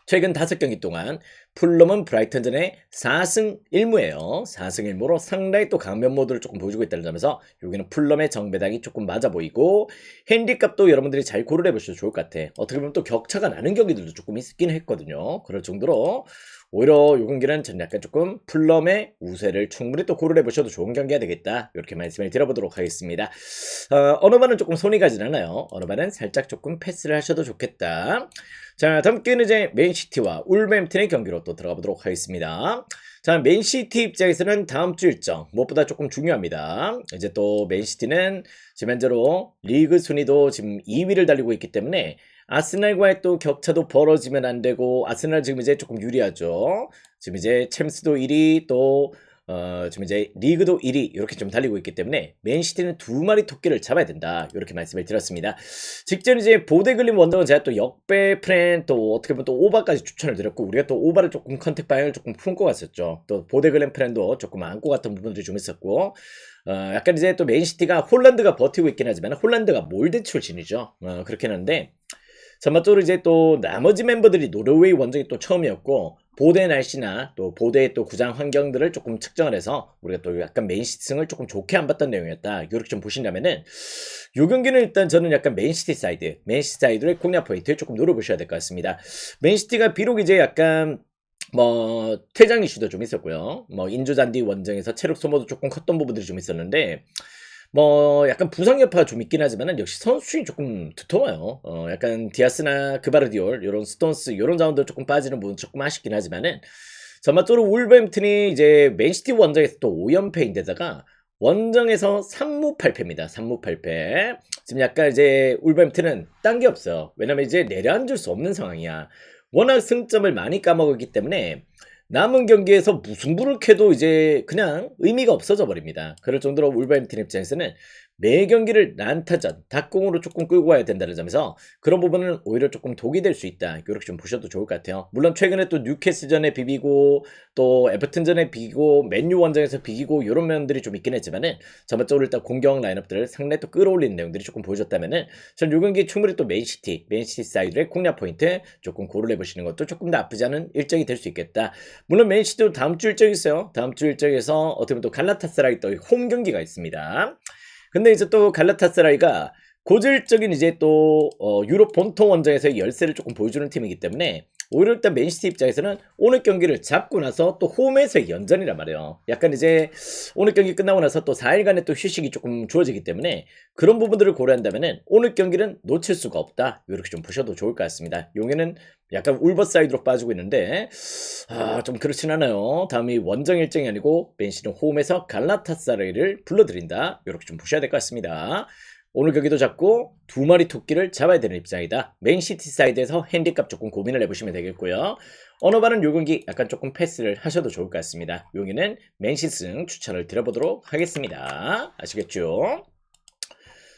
최근 5경기 동안 풀럼은 브라이턴전에 4승 1무예요. 4승 1무로 상당히 또 강한 면모들을 조금 보여주고 있다는 점에서 여기는 풀럼의 정배당이 조금 맞아 보이고, 핸디값도 여러분들이 잘 고려를 해보셔도 좋을 것 같아. 어떻게 보면 또 격차가 나는 경기들도 조금 있긴 했거든요. 그럴 정도로 오히려 이 경기는 전 약간 조금 풀럼의 우세를 충분히 또 고려해 보셔도 좋은 경기가 되겠다. 이렇게 말씀을 드려보도록 하겠습니다. 어느 반은 조금 손이 가진 않아요. 어느 반은 살짝 조금 패스를 하셔도 좋겠다. 자, 다음 경기는 이제 맨시티와 울버햄튼의 경기로 또 들어가 보도록 하겠습니다. 자, 맨시티 입장에서는 다음 주 일정 무엇보다 조금 중요합니다. 이제 또 맨시티는 지금 현재로 리그 순위도 지금 2위를 달리고 있기 때문에 아스날과의 또 격차도 벌어지면 안 되고, 아스날 지금 이제 조금 유리하죠. 지금 이제 챔스도 1위 또 지금 이제 리그도 1위 이렇게 좀 달리고 있기 때문에 맨시티는 2마리 토끼를 잡아야 된다. 이렇게 말씀을 드렸습니다. 직전 이제 보데글림 원정은 제가 또 역배 플랜 또 어떻게 보면 또 오바까지 추천을 드렸고, 우리가 또 오바를 조금 컨택 방향을 조금 품고 갔었죠. 또 보데글림 플랜도 조금 안고 갔던 부분들이 좀 있었고, 약간 이제 또 맨시티가 홀란드가 버티고 있긴 하지만 홀란드가 몰드 출신이죠. 그렇긴 한데 전반적으로 이제 또 나머지 멤버들이 노르웨이 원정이 또 처음이었고, 보대 날씨나 또 보대의 또 구장 환경들을 조금 측정을 해서 우리가 또 약간 맨시티 승을 조금 좋게 안 봤던 내용이었다. 이렇게 좀 보신다면은 요 경기는 일단 저는 약간 맨시티 사이드의 공략 포인트를 조금 노려보셔야 될 것 같습니다. 맨시티가 비록 이제 약간 퇴장 이슈도 좀 있었고요. 인조잔디 원정에서 체력 소모도 조금 컸던 부분들이 좀 있었는데, 약간 부상 여파가 좀 있긴 하지만은 역시 선수층이 조금 두터워요. 약간 디아스나 그바르디올, 요런 스톤스, 요런 자원들 조금 빠지는 부분 조금 아쉽긴 하지만은, 전반적으로 울버햄튼이 이제 맨시티 원정에서 또 5연패인데다가 원정에서 3무 8패입니다. 3무 8패. 지금 약간 이제 울버햄튼은 딴 게 없어요. 왜냐면 이제 내려앉을 수 없는 상황이야. 워낙 승점을 많이 까먹었기 때문에 남은 경기에서 무승부를 캐도 이제 그냥 의미가 없어져 버립니다. 그럴 정도로 울버햄튼 입장에서는 매 경기를 난타전, 닭공으로 조금 끌고 와야 된다는 점에서 그런 부분은 오히려 조금 독이 될 수 있다. 이렇게 좀 보셔도 좋을 것 같아요. 물론 최근에 또 뉴캐슬전에 비비고 또 에버튼전에 비기고 맨유 원정에서 비기고 이런 면들이 좀 있긴 했지만은 전반적으로 일단 공격 라인업들을 상당히 또 끌어올리는 내용들이 조금 보여줬다면은 전 요 경기 충분히 또 맨시티 사이드의 공략 포인트 조금 고려해 보시는 것도 조금 나쁘지 않은 일정이 될 수 있겠다. 물론 맨시티도 다음 주 일정이 있어요. 다음 주 일정에서 어떻게 보면 또 갈라타사라이 또 홈 경기가 있습니다. 근데 이제 또 갈라타사라이가 고질적인 이제 또 유럽 본통 원정에서의 열세를 조금 보여주는 팀이기 때문에 오히려 일단 맨시티 입장에서는 오늘 경기를 잡고 나서 또 홈에서의 연전이란 말이에요. 약간 이제 오늘 경기 끝나고 나서 또 4일간의 또 휴식이 조금 주어지기 때문에 그런 부분들을 고려한다면은 오늘 경기는 놓칠 수가 없다. 이렇게 좀 보셔도 좋을 것 같습니다. 용해는 약간 울버 사이드로 빠지고 있는데 좀 그렇진 않아요. 다음이 원정 일정이 아니고 맨시티는 홈에서 갈라타사라이를 불러들인다. 이렇게 좀 보셔야 될 것 같습니다. 오늘 경기도 잡고 2마리 토끼를 잡아야 되는 입장이다. 맨시티 사이드에서 핸디값 조금 고민을 해보시면 되겠고요. 어느 반은 요 경기 약간 조금 패스를 하셔도 좋을 것 같습니다. 여기는 맨시승 추천을 드려보도록 하겠습니다. 아시겠죠?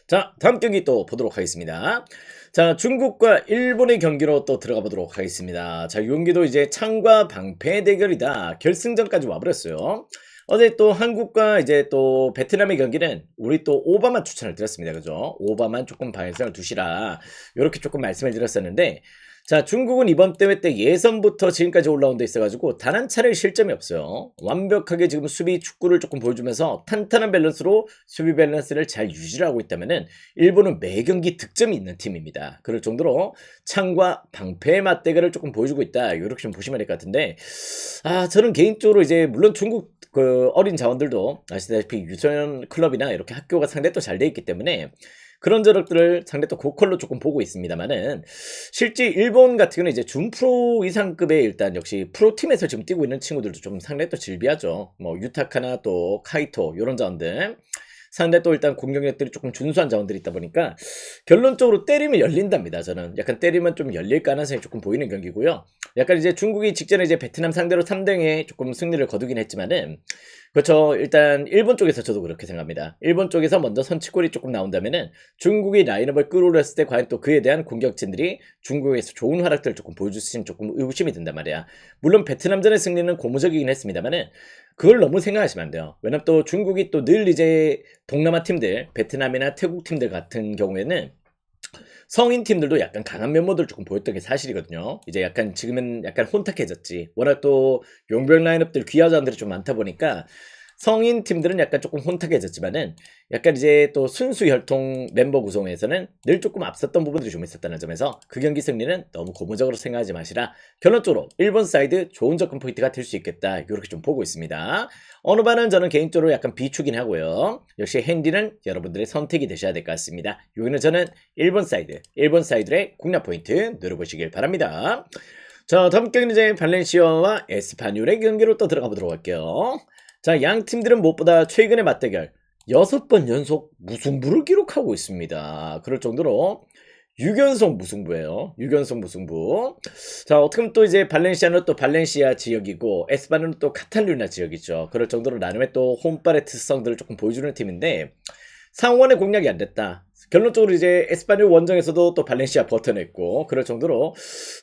자, 다음 경기 또 보도록 하겠습니다. 자, 중국과 일본의 경기로 또 들어가 보도록 하겠습니다. 자, 이 경기도 이제 창과 방패 대결이다. 결승전까지 와버렸어요. 어제 또 한국과 이제 또 베트남의 경기는 우리 또 오바만 추천을 드렸습니다. 그죠? 오바만 조금 방향성을 두시라. 요렇게 조금 말씀을 드렸었는데, 자, 중국은 이번 대회 때 예선부터 지금까지 올라온 데 있어가지고 단 한 차례 실점이 없어요. 완벽하게 지금 수비 축구를 조금 보여주면서 탄탄한 밸런스로 수비 밸런스를 잘 유지를 하고 있다면은 일본은 매 경기 득점이 있는 팀입니다. 그럴 정도로 창과 방패의 맞대결을 조금 보여주고 있다. 이렇게 좀 보시면 될 것 같은데, 아, 저는 개인적으로 이제 물론 중국 그 어린 자원들도 아시다시피 유소년 클럽이나 이렇게 학교가 상당히 또 잘 돼 있기 때문에 그런 저력들을 상당히 또 고퀄로 조금 보고 있습니다만은, 실제 일본 같은 경우는 이제 준프로 이상급의 일단 역시 프로팀에서 지금 뛰고 있는 친구들도 좀 상당히 또 질비하죠. 뭐 유타카나 또 카이토 요런 자원들 상당히 또 일단 공격력들이 조금 준수한 자원들이 있다 보니까 결론적으로 때리면 열린답니다. 저는 약간 때리면 좀 열릴 가능성이 조금 보이는 경기고요. 약간 이제 중국이 직전에 이제 베트남 상대로 3등에 조금 승리를 거두긴 했지만은, 그렇죠. 일단 일본 쪽에서 저도 그렇게 생각합니다. 일본 쪽에서 먼저 선취골이 조금 나온다면은 중국이 라인업을 끌어올렸을 때 과연 또 그에 대한 공격진들이 중국에서 좋은 활약들을 조금 보여줄 수 있는 조금 의구심이 든단 말이야. 물론 베트남전의 승리는 고무적이긴 했습니다만은 그걸 너무 생각하시면 안 돼요. 왜냐면 또 중국이 또 늘 이제 동남아 팀들, 베트남이나 태국 팀들 같은 경우에는 성인 팀들도 약간 강한 면모들 조금 보였던 게 사실이거든요. 이제 약간 지금은 약간 혼탁해졌지. 워낙 또 용병 라인업들 귀하자들이 좀 많다 보니까 성인 팀들은 약간 조금 혼탁해졌지만은 약간 이제 또 순수 혈통 멤버 구성에서는 늘 조금 앞섰던 부분들이 좀 있었다는 점에서 그 경기 승리는 너무 고무적으로 생각하지 마시라. 결론적으로 일본 사이드 좋은 접근 포인트가 될 수 있겠다. 이렇게 좀 보고 있습니다. 어느 반은 저는 개인적으로 약간 비추긴 하고요. 역시 핸디는 여러분들의 선택이 되셔야 될 것 같습니다. 여기는 저는 일본 사이드의 공략 포인트 누려보시길 바랍니다. 자, 다음 경기는 이제 발렌시아와 에스파뇰의 경기로 또 들어가 보도록 할게요. 자, 양 팀들은 무엇보다 최근의 맞대결 6번 연속 무승부를 기록하고 있습니다. 그럴 정도로 6연속 무승부예요. 6연속 무승부. 자, 어떻게 보면 또 이제 발렌시아는 또 발렌시아 지역이고 에스파뇰은 또 카탈루냐 지역이죠. 그럴 정도로 나름의 또 홈발의 특성들을 조금 보여주는 팀인데 상원의 공략이 안 됐다. 결론적으로 이제 에스파뇰 원정에서도 또 발렌시아 버텨냈고, 그럴 정도로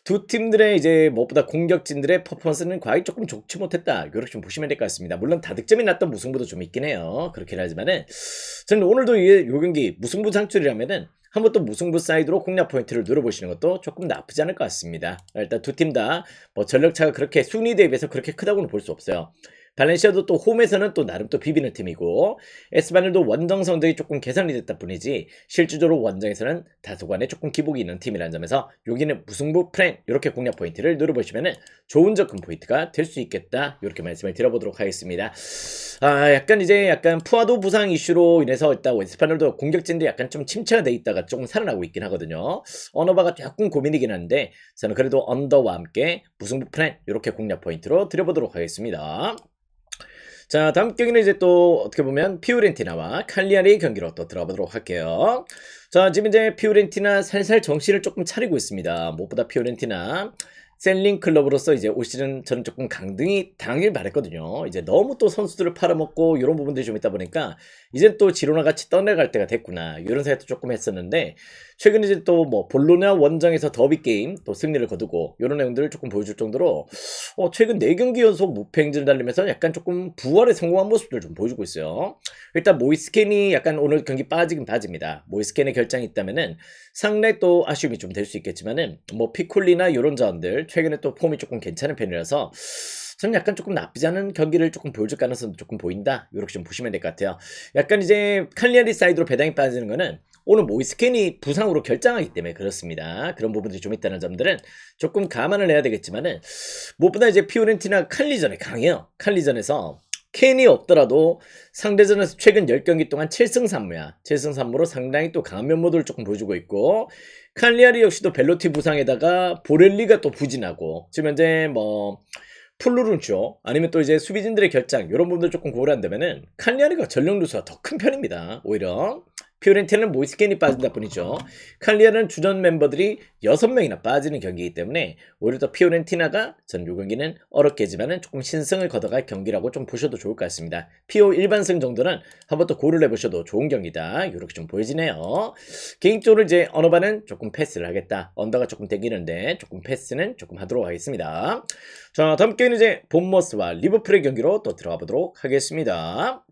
두 팀들의 이제 무엇보다 공격진들의 퍼포먼스는 과히 조금 좋지 못했다. 이렇게 좀 보시면 될 것 같습니다. 물론 다득점이 났던 무승부도 좀 있긴 해요. 그렇긴 하지만은 저는 오늘도 이 경기 무승부 장출이라면은 한번 또 무승부 사이드로 공략 포인트를 누려보시는 것도 조금 나쁘지 않을 것 같습니다. 일단 두 팀 다 뭐 전력차가 그렇게 순위 대비해서 그렇게 크다고는 볼 수 없어요. 발렌시아도 또 홈에서는 또 나름 또 비비는 팀이고 에스파뇰도 원정 성적이 조금 개선이 됐다 뿐이지 실질적으로 원정에서는 다소간에 조금 기복이 있는 팀이라는 점에서 여기는 무승부 플랜 이렇게 공략 포인트를 누려보시면 좋은 접근 포인트가 될 수 있겠다 이렇게 말씀을 드려보도록 하겠습니다. 아, 약간 이제 약간 푸아도 부상 이슈로 인해서 일단 에스파뇰도 공격진도 약간 좀 침체가 돼 있다가 조금 살아나고 있긴 하거든요. 언어바가 조금 고민이긴 한데 저는 그래도 언더와 함께 무승부 플랜 이렇게 공략 포인트로 드려보도록 하겠습니다. 자, 다음 경기는 이제 또 어떻게 보면 피오렌티나와 칼리아리 경기로 또 들어보도록 할게요. 자, 지금 이제 피오렌티나 살살 정신을 조금 차리고 있습니다. 무엇보다 피오렌티나 셀링 클럽으로서 이제 올 시즌 저는 조금 강등이 당일 바랬거든요. 이제 너무 또 선수들을 팔아먹고 이런 부분들이 좀 있다 보니까 이젠 또 지로나 같이 떠내갈 때가 됐구나 이런 생각도 조금 했었는데 최근 이제 또 뭐 볼로냐 원정에서 더비 게임 또 승리를 거두고 이런 내용들을 조금 보여줄 정도로 최근 4경기 연속 무패 행진을 달리면서 약간 조금 부활에 성공한 모습들을 좀 보여주고 있어요. 일단 모이스캔이 약간 오늘 경기 빠지긴 빠집니다. 모이스캔의 결장이 있다면은 상당히 또 아쉬움이 좀 될 수 있겠지만은 뭐 피콜리나 이런 자원들 최근에 또 폼이 조금 괜찮은 편이라서 저는 약간 조금 나쁘지 않은 경기를 조금 보여줄 가능성도 조금 보인다. 이렇게 좀 보시면 될 것 같아요. 약간 이제 칼리아리 사이드로 배당이 빠지는 거는 오늘 모이스캔이 부상으로 결장하기 때문에 그렇습니다. 그런 부분들이 좀 있다는 점들은 조금 감안을 해야 되겠지만은 무엇보다 이제 피오렌티나 칼리전에 강해요. 칼리전에서 캔이 없더라도 상대전에서 최근 10경기 동안 7승 3무야. 7승 3무로 상당히 또 강한 면모들을 조금 보여주고 있고 칼리아리 역시도 벨로티 부상에다가 보렐리가 또 부진하고 지금 현재 뭐 플루룬쇼 아니면 또 이제 수비진들의 결장 이런 부분들 조금 고려한다면은 칼리아리가 전력 누수가 더 큰 편입니다. 오히려 피오렌티나는 모이스켄이 빠진다 뿐이죠. 칼리아는 주전 멤버들이 6명이나 빠지는 경기이기 때문에 오히려 더 피오렌티나가 전 요 경기는 어렵겠지만은 조금 신승을 거둬갈 경기라고 좀 보셔도 좋을 것 같습니다. 피오 일반승 정도는 한번 또 고를 해보셔도 좋은 경기다. 이렇게 좀 보여지네요. 개인적으로 이제 언어바는 조금 패스를 하겠다. 언더가 조금 땡기는데 조금 패스는 조금 하도록 하겠습니다. 자, 다음 경기는 이제 본머스와 리버풀의 경기로 또 들어가 보도록 하겠습니다.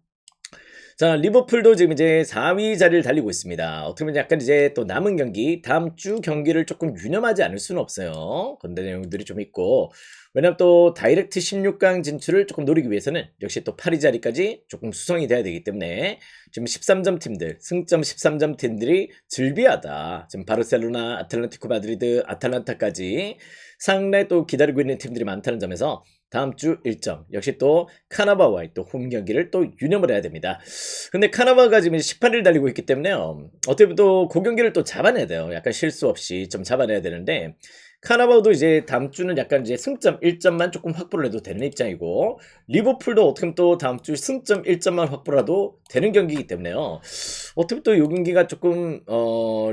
자, 리버풀도 지금 이제 4위 자리를 달리고 있습니다. 어떻게 보면 약간 이제 또 남은 경기, 다음 주 경기를 조금 유념하지 않을 수는 없어요. 그런 내용들이 좀 있고, 왜냐면 또 다이렉트 16강 진출을 조금 노리기 위해서는 역시 또 8위 자리까지 조금 수성이 돼야 되기 때문에 지금 13점 팀들, 승점 13점 팀들이 즐비하다. 지금 바르셀로나, 아틀레티코 마드리드, 아탈란타까지 상당히 또 기다리고 있는 팀들이 많다는 점에서 다음 주 일정 역시 또 카나바와의 또 홈 경기를 또 유념을 해야 됩니다. 근데 카나바가 지금 18일 달리고 있기 때문에요. 어떻게 보면 또 그 경기를 또 잡아내야 돼요. 약간 실수 없이 좀 잡아내야 되는데 카나바도 이제 다음 주는 약간 이제 승점 1점만 조금 확보를 해도 되는 입장이고 리버풀도 어떻게 보면 또 다음 주 승점 1점만 확보를 해도 되는 경기이기 때문에요. 어떻게 보면 또 이 경기가 조금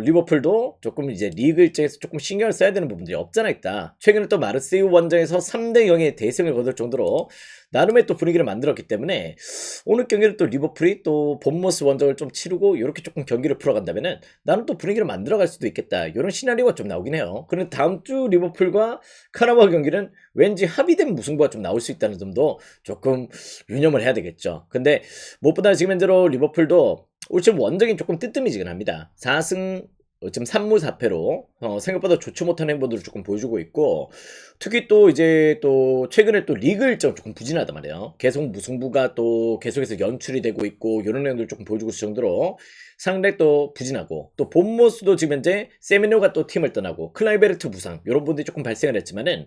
리버풀도 조금 이제 리그 일정에서 조금 신경을 써야 되는 부분들이 없잖아 있다. 최근에 또 마르세유 원정에서 3대 0의 대승을 거둘 정도로 나름의 또 분위기를 만들었기 때문에 오늘 경기를 또 리버풀이 또 본머스 원정을 좀 치르고 이렇게 조금 경기를 풀어간다면은 나는 또 분위기를 만들어갈 수도 있겠다. 이런 시나리오가 좀 나오긴 해요. 그런데 다음 주 리버풀과 카나바 경기는 왠지 합의된 무승부가 좀 나올 수 있다는 점도 조금 유념을 해야 되겠죠. 근데 무엇보다 지금 현재로 리버풀도 올 시즌 원정이 조금 뜨뜨미지근합니다. 4승 지금 3무 4패로 생각보다 좋지 못한 행보들을 조금 보여주고 있고 특히 또 이제 또 최근에 또 리그 일정 조금 부진하단 말이에요. 계속 무승부가 또 계속해서 연출이 되고 있고 이런 내용들 조금 보여주고 있을 정도로 상당히 또 부진하고 또 본모스도 지금 현재 세미노가 또 팀을 떠나고 클라이베르트 부상 이런 분들이 조금 발생을 했지만은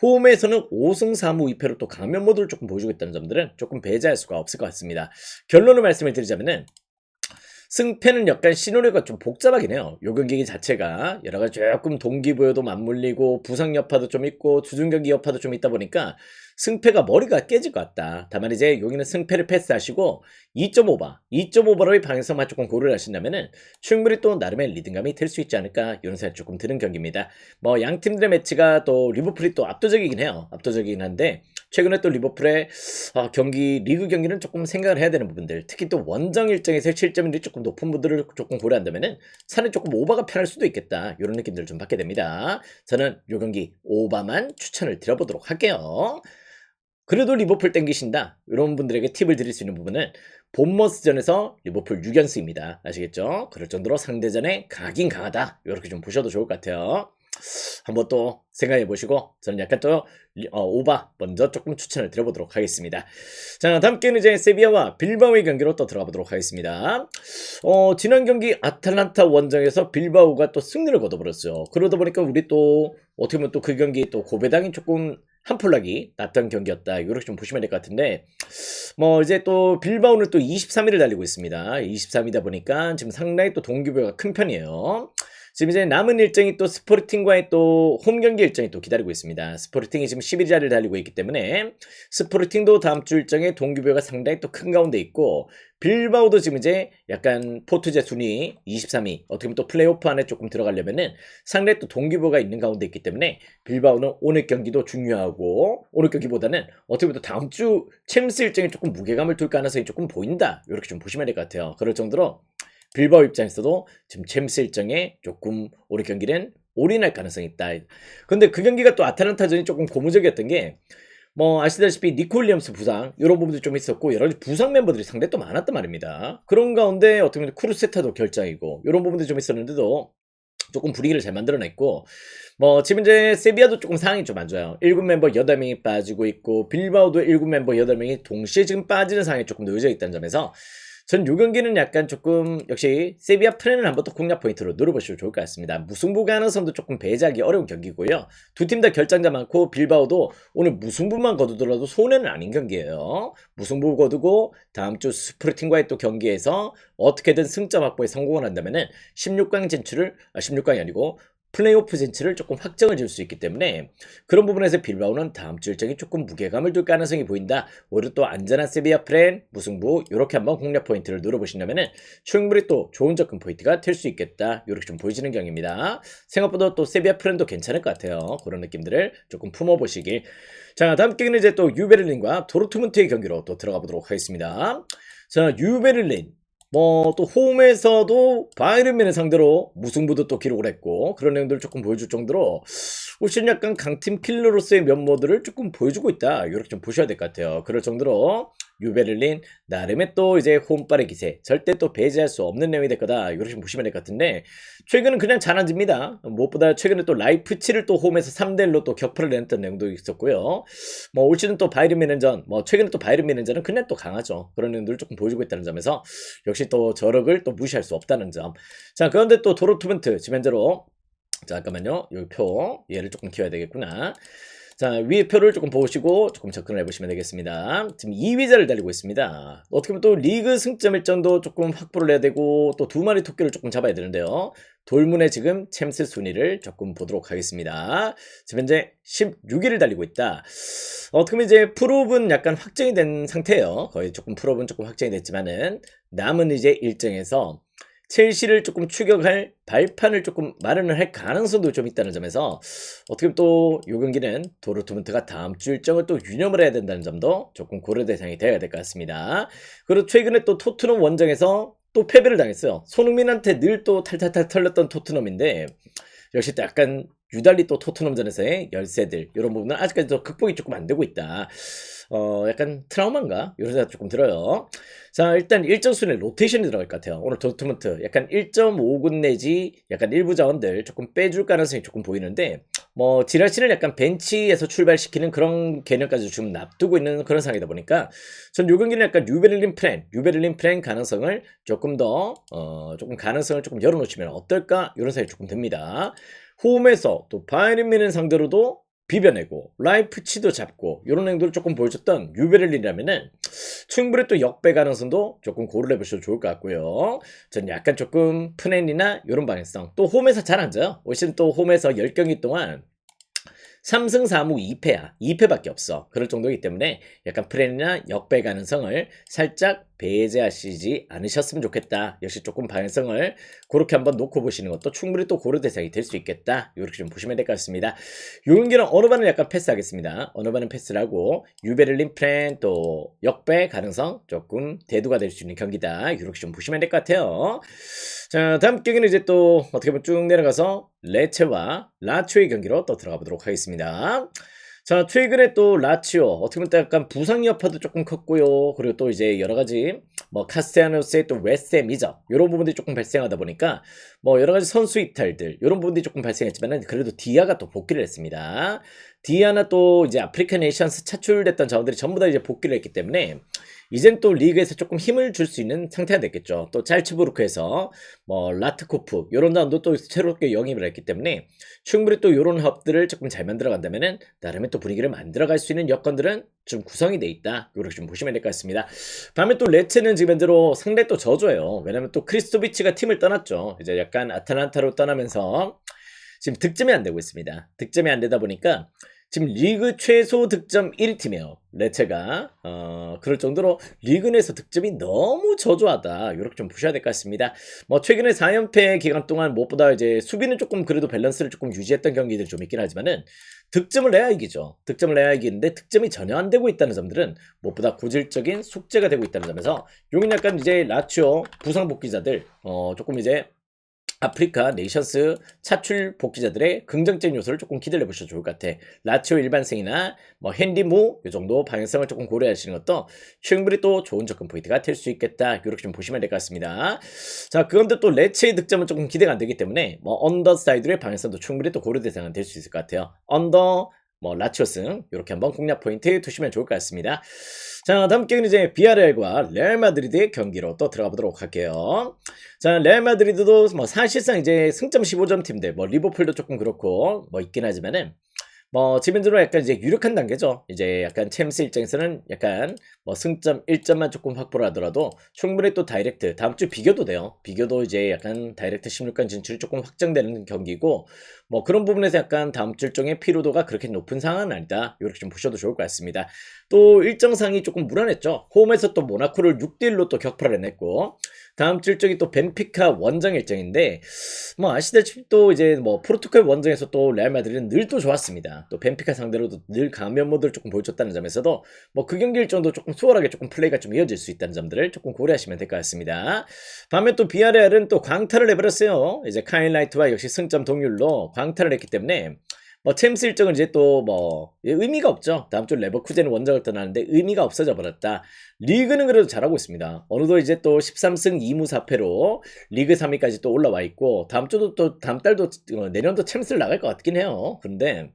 홈에서는 5승 4무 2패로 또 강면 모드를 조금 보여주고 있다는 점들은 조금 배제할 수가 없을 것 같습니다. 결론을 말씀을 드리자면은 승패는 약간 시나리오가 좀 복잡하긴 해요. 요 경기 자체가 여러가지 조금 동기부여도 맞물리고 부상 여파도 좀 있고 주중경기 여파도 좀 있다 보니까 승패가 머리가 깨질 것 같다. 다만 이제 여기는 승패를 패스하시고 2.5바로의 방향성만 조금 고려를 하신다면은 충분히 또 나름의 리듬감이 될 수 있지 않을까 이런 생각이 조금 드는 경기입니다. 뭐 양 팀들의 매치가 또 리버풀이 또 압도적이긴 해요. 압도적이긴 한데 최근에 또 리버풀의 경기 리그 경기는 조금 생각을 해야 되는 부분들 특히 또 원정 일정에서 실점률이 조금 높은 분들을 조금 고려한다면은 사는 조금 오바가 편할 수도 있겠다 이런 느낌들을 좀 받게 됩니다. 저는 요 경기 오바만 추천을 드려보도록 할게요. 그래도 리버풀 땡기신다 이런 분들에게 팁을 드릴 수 있는 부분은 본머스전에서 리버풀 6연승입니다. 아시겠죠? 그럴 정도로 상대전에 강하긴 강하다 이렇게 좀 보셔도 좋을 것 같아요. 한번 또 생각해 보시고 저는 약간 또 오바 먼저 조금 추천을 드려보도록 하겠습니다. 자, 다음 경기는 이제 세비야와 빌바오의 경기로 또 들어가 보도록 하겠습니다. 지난 경기 아탈란타 원정에서 빌바오가 또 승리를 거둬버렸어요. 그러다 보니까 우리 또 어떻게 보면 또 그 경기 또 고배당이 조금 한풀락이 났던 경기였다. 이렇게 좀 보시면 될 것 같은데 뭐 이제 또 빌바오는 또 23위를 달리고 있습니다. 23위다 보니까 지금 상당히 또 동기부여가 큰 편이에요. 지금 이제 남은 일정이 또 스포르팅과의 또 홈 경기 일정이 또 기다리고 있습니다. 스포르팅이 지금 11위자리를 달리고 있기 때문에 스포르팅도 다음 주 일정에 동기부여가 상당히 또 큰 가운데 있고 빌바오도 지금 이제 약간 포투제 순위 23위 어떻게 보면 또 플레이오프 안에 조금 들어가려면은 상당히 또 동기부여가 있는 가운데 있기 때문에 빌바오는 오늘 경기도 중요하고 오늘 경기보다는 어떻게 보면 또 다음 주 챔스 일정에 조금 무게감을 둘 가능성이 조금 보인다 이렇게 좀 보시면 될 것 같아요. 그럴 정도로 빌바오 입장에서도 지금 챔스 일정에 조금 오늘 경기는 올인할 가능성이 있다. 근데 그 경기가 또 아탈란타전이 조금 고무적이었던 게 뭐 아시다시피 니코 윌리엄스 부상 이런 부분도 좀 있었고 여러 가지 부상 멤버들이 상당히 또 많았단 말입니다. 그런 가운데 어떻게 보면 크루세타도 결장이고 이런 부분들이 좀 있었는데도 조금 분위기를 잘 만들어냈고 뭐 지금 이제 세비야도 조금 상황이 좀 안 좋아요. 1군 멤버 8명이 빠지고 있고 빌바오도 1군 멤버 8명이 동시에 지금 빠지는 상황이 조금 놓여져 있다는 점에서 전 요 경기는 약간 조금 역시 세비야 플랜을 한번 또 공략 포인트로 노려보시면 좋을 것 같습니다. 무승부 가능성도 조금 배제하기 어려운 경기고요. 두 팀 다 결장자 많고 빌바오도 오늘 무승부만 거두더라도 손해는 아닌 경기예요. 무승부 거두고 다음 주 스포르팅과의 또 경기에서 어떻게든 승점 확보에 성공을 한다면은 16강 진출을 16강이 아니고 플레이오프 진출을 조금 확정을 지을 수 있기 때문에 그런 부분에서 빌바오는 다음 주 일정이 조금 무게감을 둘 가능성이 보인다. 오히려 또 안전한 세비야 프렌, 무승부 이렇게 한번 공략 포인트를 노려보신다면은 충분히 또 좋은 접근 포인트가 될 수 있겠다. 이렇게 좀 보여지는 경기입니다. 생각보다 또 세비야 프렌도 괜찮을 것 같아요. 그런 느낌들을 조금 품어보시길. 자, 다음 경기는 이제 또 유베를린과 도르트문트의 경기로 또 들어가 보도록 하겠습니다. 자, 유베를린. 뭐 또 홈에서도 바이에른 뮌헨 상대로 무승부도 또 기록을 했고 그런 내용들을 조금 보여줄 정도로 훨씬 약간 강팀 킬러로서의 면모들을 조금 보여주고 있다. 이렇게 좀 보셔야 될 것 같아요. 그럴 정도로 유베를린 나름의 또 이제 홈빨의 기세 절대 또 배제할 수 없는 내용이 될 거다. 이렇게 좀 보시면 될 것 같은데 최근은 그냥 잘 앉습니다. 무엇보다 최근에 또 라이프치를 또 홈에서 3대1로 또 격파를 냈던 내용도 있었고요. 뭐 올 시즌 또 바이에른 뮌헨전 뭐 최근에 또 바이에른 뮌헨전은 그냥 또 강하죠. 그런 내용들을 조금 보여주고 있다는 점에서 역시 또 저력을 또 무시할 수 없다는 점. 자, 그런데 또 도르트문트 지금 현재로 잠깐만요. 여기 표 얘를 조금 키워야 되겠구나. 자, 위에 표를 조금 보시고 조금 접근을 해보시면 되겠습니다. 지금 2위자를 달리고 있습니다. 어떻게 보면 또 리그 승점 일정도 조금 확보를 해야 되고 또 두 마리 토끼를 조금 잡아야 되는데요. 돌문의 지금 챔스 순위를 조금 보도록 하겠습니다. 지금 현재 16위를 달리고 있다. 어떻게 보면 이제 풀업은 약간 확정이 된 상태예요. 거의 조금 풀업은 조금 확정이 됐지만은 남은 이제 일정에서 첼시를 조금 추격할 발판을 조금 마련을 할 가능성도 좀 있다는 점에서 어떻게 보면 또 이 경기는 도르트문트가 다음 주 일정을 또 유념을 해야 된다는 점도 조금 고려 대상이 되어야 될 것 같습니다. 그리고 최근에 또 토트넘 원정에서 또 패배를 당했어요. 손흥민한테 늘 또 탈탈탈 털렸던 토트넘인데 역시 또 약간 유달리 또 토트넘전에서의 열세들 이런 부분은 아직까지도 극복이 조금 안 되고 있다. 약간 트라우마인가? 이런 생각 조금 들어요. 자, 일단 일정 순위 로테이션이 들어갈 것 같아요. 오늘 도르트문트 약간 1.5군 내지 약간 일부 자원들 조금 빼줄 가능성이 조금 보이는데 뭐 지라시를 약간 벤치에서 출발시키는 그런 개념까지 좀 납두고 있는 그런 상황이다 보니까 전 요 경기는 약간 유베를린 프렌 가능성을 조금 더 조금 가능성을 조금 열어놓으시면 어떨까? 이런 생각이 조금 듭니다. 홈에서 또 바이에른 뮌헨 상대로도 비벼내고 라이프치도 잡고 이런 행동을 조금 보여줬던 유베를린이라면은 충분히 또 역배 가능성도 조금 고려해 보셔도 좋을 것 같고요. 전 약간 조금 프렌이나 이런 방향성 또 홈에서 잘 앉아요. 올 시즌 또 홈에서 10경기 동안 3승 4무 2패야. 2패밖에 없어. 그럴 정도이기 때문에 약간 프렌이나 역배 가능성을 살짝 배제하시지 않으셨으면 좋겠다. 역시 조금 방향성을 그렇게 한번 놓고 보시는 것도 충분히 또 고려 대상이 될 수 있겠다. 이렇게 좀 보시면 될 것 같습니다. 요 경기는 어느 반은 약간 패스하겠습니다. 어느 반은 패스를 하고 유베를린 프렌 또 역배 가능성 조금 대두가 될 수 있는 경기다. 이렇게 좀 보시면 될 것 같아요. 자, 다음 경기는 이제 또 어떻게 보면 쭉 내려가서 레체와 라치오의 경기로 또 들어가 보도록 하겠습니다. 자, 최근에 또 라치오 어떻게 보면 또 약간 부상 여파도 조금 컸고요. 그리고 또 이제 여러 가지 뭐 카스테야노스의 또 웨스햄 이적 이런 부분들이 조금 발생하다 보니까 뭐 여러 가지 선수 이탈들 이런 부분들이 조금 발생했지만은 그래도 디아가 또 복귀를 했습니다. 디아나 또 이제 아프리카 네이션스 차출됐던 자원들이 전부 다 이제 복귀를 했기 때문에 이젠 또 리그에서 조금 힘을 줄 수 있는 상태가 됐겠죠. 또 짤츠부르크에서 뭐 라트코프 이런 자원도 또 새롭게 영입을 했기 때문에 충분히 또 이런 합들을 조금 잘 만들어 간다면은 나름의 또 분위기를 만들어갈 수 있는 여건들은 좀 구성이 돼 있다. 이렇게 좀 보시면 될 것 같습니다. 반면 또 레체는 지금 현재로 상대 또 저조해요. 왜냐면 또 크리스토비치가 팀을 떠났죠. 이제 약간 아탈란타로 떠나면서 지금 득점이 안 되고 있습니다. 득점이 안 되다 보니까 지금 리그 최소 득점 1위팀이에요. 레체가 그럴 정도로 리그 내에서 득점이 너무 저조하다. 이렇게 좀 보셔야 될 것 같습니다. 뭐 최근에 4연패 기간 동안 무엇보다 이제 수비는 조금 그래도 밸런스를 조금 유지했던 경기들이 좀 있긴 하지만은 득점을 내야 이기죠. 득점을 내야 이기는데 득점이 전혀 안 되고 있다는 점들은 무엇보다 고질적인 숙제가 되고 있다는 점에서 용인 약간 이제 라치오 부상 복귀자들 조금 이제 아프리카 네이션스 차출 복귀자들의 긍정적인 요소를 조금 기대해 보셔도 좋을 것 같아. 라치오 일반생이나 뭐 핸디무 이 정도 방향성을 조금 고려하시는 것도 충분히 또 좋은 접근 포인트가 될 수 있겠다. 이렇게 좀 보시면 될 것 같습니다. 자, 그런데 또 레체의 득점은 조금 기대가 안 되기 때문에 뭐 언더사이드의 방향성도 충분히 또 고려 대상은 될 수 있을 것 같아요. 언더 뭐 라치오승 이렇게 한번 공략 포인트 두시면 좋을 것 같습니다. 자, 다음 경기는 이제 비아레알과 레알 마드리드의 경기로 또 들어가 보도록 할게요. 자, 레알 마드리드도 뭐 사실상 이제 승점 15점 팀들 뭐 리버풀도 조금 그렇고 뭐 있긴 하지만은 뭐 지금으로 약간 이제 유력한 단계죠. 이제 약간 챔스 일정에서는 약간 뭐 승점 1점만 조금 확보를 하더라도 충분히 또 다이렉트 다음 주 비교도 돼요. 비교도 이제 약간 다이렉트 16강 진출이 조금 확정되는 경기고 뭐 그런 부분에서 약간 다음 주 일정의 피로도가 그렇게 높은 상황은 아니다. 이렇게 좀 보셔도 좋을 것 같습니다. 또 일정상이 조금 무난했죠. 홈에서 또 모나코를 6대1로 또 격파를 해냈고 다음 주 일정이 또 벤피카 원정 일정인데 뭐 아시다시피 또 이제 뭐 포르투갈 원정에서 또 레알 마드리드는 늘 또 좋았습니다. 또 벤피카 상대로도 늘 강한 면모들을 조금 보여줬다는 점에서도 뭐 그 경기 일정도 조금 수월하게 조금 플레이가 좀 이어질 수 있다는 점들을 조금 고려하시면 될 것 같습니다. 반면 또 비아레알은 또 광탈을 해버렸어요. 이제 카일 라이트와 역시 승점 동률로 광탈을 했기 때문에 뭐 챔스 일정은 이제 또 뭐 의미가 없죠. 다음 주 레버쿠젠 원정을 떠나는데 의미가 없어져 버렸다. 리그는 그래도 잘하고 있습니다. 어느덧 이제 또 13승 2무 4패로 리그 3위까지 또 올라와 있고 다음 주도 또 다음 달도 내년도 챔스를 나갈 것 같긴 해요. 그런데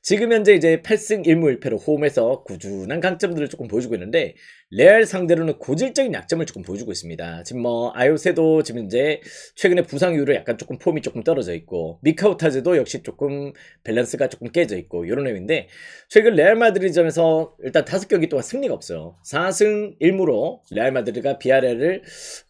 지금 현재 이제 8승 1무 1패로 홈에서 꾸준한 강점들을 조금 보여주고 있는데 레알 상대로는 고질적인 약점을 조금 보여주고 있습니다. 지금 뭐 아요세도 지금 이제 최근에 부상 이후로 약간 조금 폼이 조금 떨어져 있고 미카우타즈도 역시 조금 밸런스가 조금 깨져 있고 이런 내용인데 최근 레알 마드리드전에서 일단 5경기 동안 승리가 없어요. 4승 1무로 레알 마드리드가 비아레를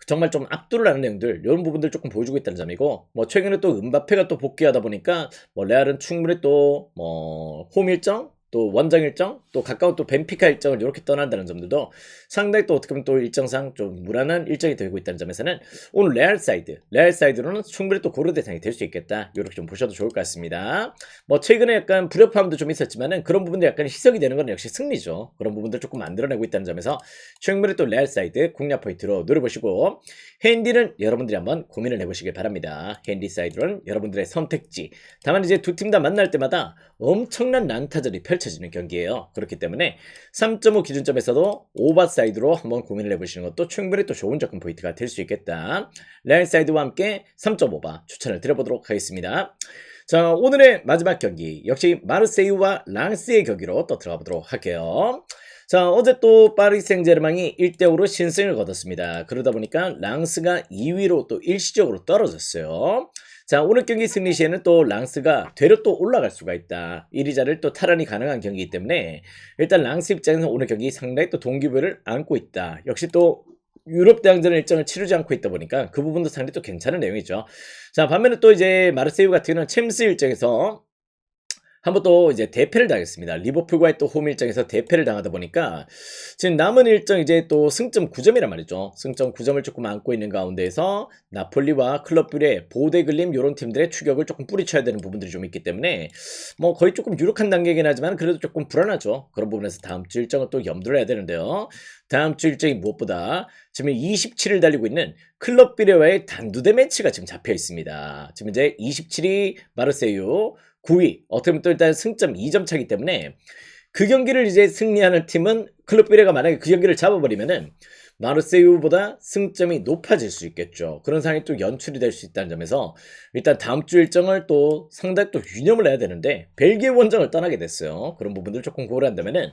정말 좀 압도를 하는 내용들 이런 부분들 조금 보여주고 있다는 점이고 뭐 최근에 또 음바페가 또 복귀하다 보니까 뭐 레알은 충분히 또 뭐 홈 일정 또 원정 일정 또 가까운 또 벤피카 일정을 이렇게 떠난다는 점들도 상당히 또 어떻게 보면 또 일정상 좀 무난한 일정이 되고 있다는 점에서는 오늘 레알 사이드로는 충분히 또 고려 대상이 될 수 있겠다 이렇게 좀 보셔도 좋을 것 같습니다. 뭐 최근에 약간 불협화음도 좀 있었지만은 그런 부분들 약간 희석이 되는 건 역시 승리죠. 그런 부분들 조금 만들어내고 있다는 점에서 충분히 또 레알 사이드 공략 포인트로 노려보시고 핸디는 여러분들이 한번 고민을 해보시길 바랍니다. 핸디 사이드로는 여러분들의 선택지 다만 이제 두 팀 다 만날 때마다 엄청난 난타전이 펼쳐지는 경기예요. 그렇기 때문에 3.5 기준점에서도 오버 사이드로 한번 고민을 해보시는 것도 충분히 또 좋은 접근 포인트가 될 수 있겠다. 레알 사이드와 함께 3.5바 추천을 드려보도록 하겠습니다. 자, 오늘의 마지막 경기 역시 마르세유와 랑스의 경기로 또 들어가 보도록 할게요. 자, 어제 또 파리 생제르맹이 1대5로 신승을 거뒀습니다. 그러다 보니까 랑스가 2위로 또 일시적으로 떨어졌어요. 자, 오늘 경기 승리 시에는 또 랑스가 되려 또 올라갈 수가 있다. 1위자를 또 탈환이 가능한 경기이기 때문에 일단 랑스 입장에서 오늘 경기 상당히 또 동기부여를 안고 있다. 역시 또 유럽 대항전 일정을 치르지 않고 있다 보니까 그 부분도 상당히 또 괜찮은 내용이죠. 자, 반면에 또 이제 마르세유 같은 경우는 챔스 일정에서 한번 또 이제 대패를 당했습니다. 리버풀과의 또 홈 일정에서 대패를 당하다 보니까 지금 남은 일정 이제 또 승점 9점이란 말이죠. 승점 9점을 조금 안고 있는 가운데에서 나폴리와 클럽 브레, 보데글림 이런 팀들의 추격을 조금 뿌리쳐야 되는 부분들이 좀 있기 때문에 뭐 거의 조금 유력한 단계이긴 하지만 그래도 조금 불안하죠. 그런 부분에서 다음 주 일정을 또 염두를 해야 되는데요. 다음 주 일정이 무엇보다 지금 27일 달리고 있는 클럽 비레와의 단두대 매치가 지금 잡혀 있습니다. 지금 이제 27위 마르세유 9위 어떻게 보면 또 일단 승점 2점 차기 때문에 그 경기를 이제 승리하는 팀은 클럽 비레가 만약에 그 경기를 잡아버리면은 마르세유보다 승점이 높아질 수 있겠죠. 그런 상황이 또 연출이 될 수 있다는 점에서 일단 다음 주 일정을 또 상당히 또 유념을 해야 되는데 벨기에 원정을 떠나게 됐어요. 그런 부분들 조금 고려한다면은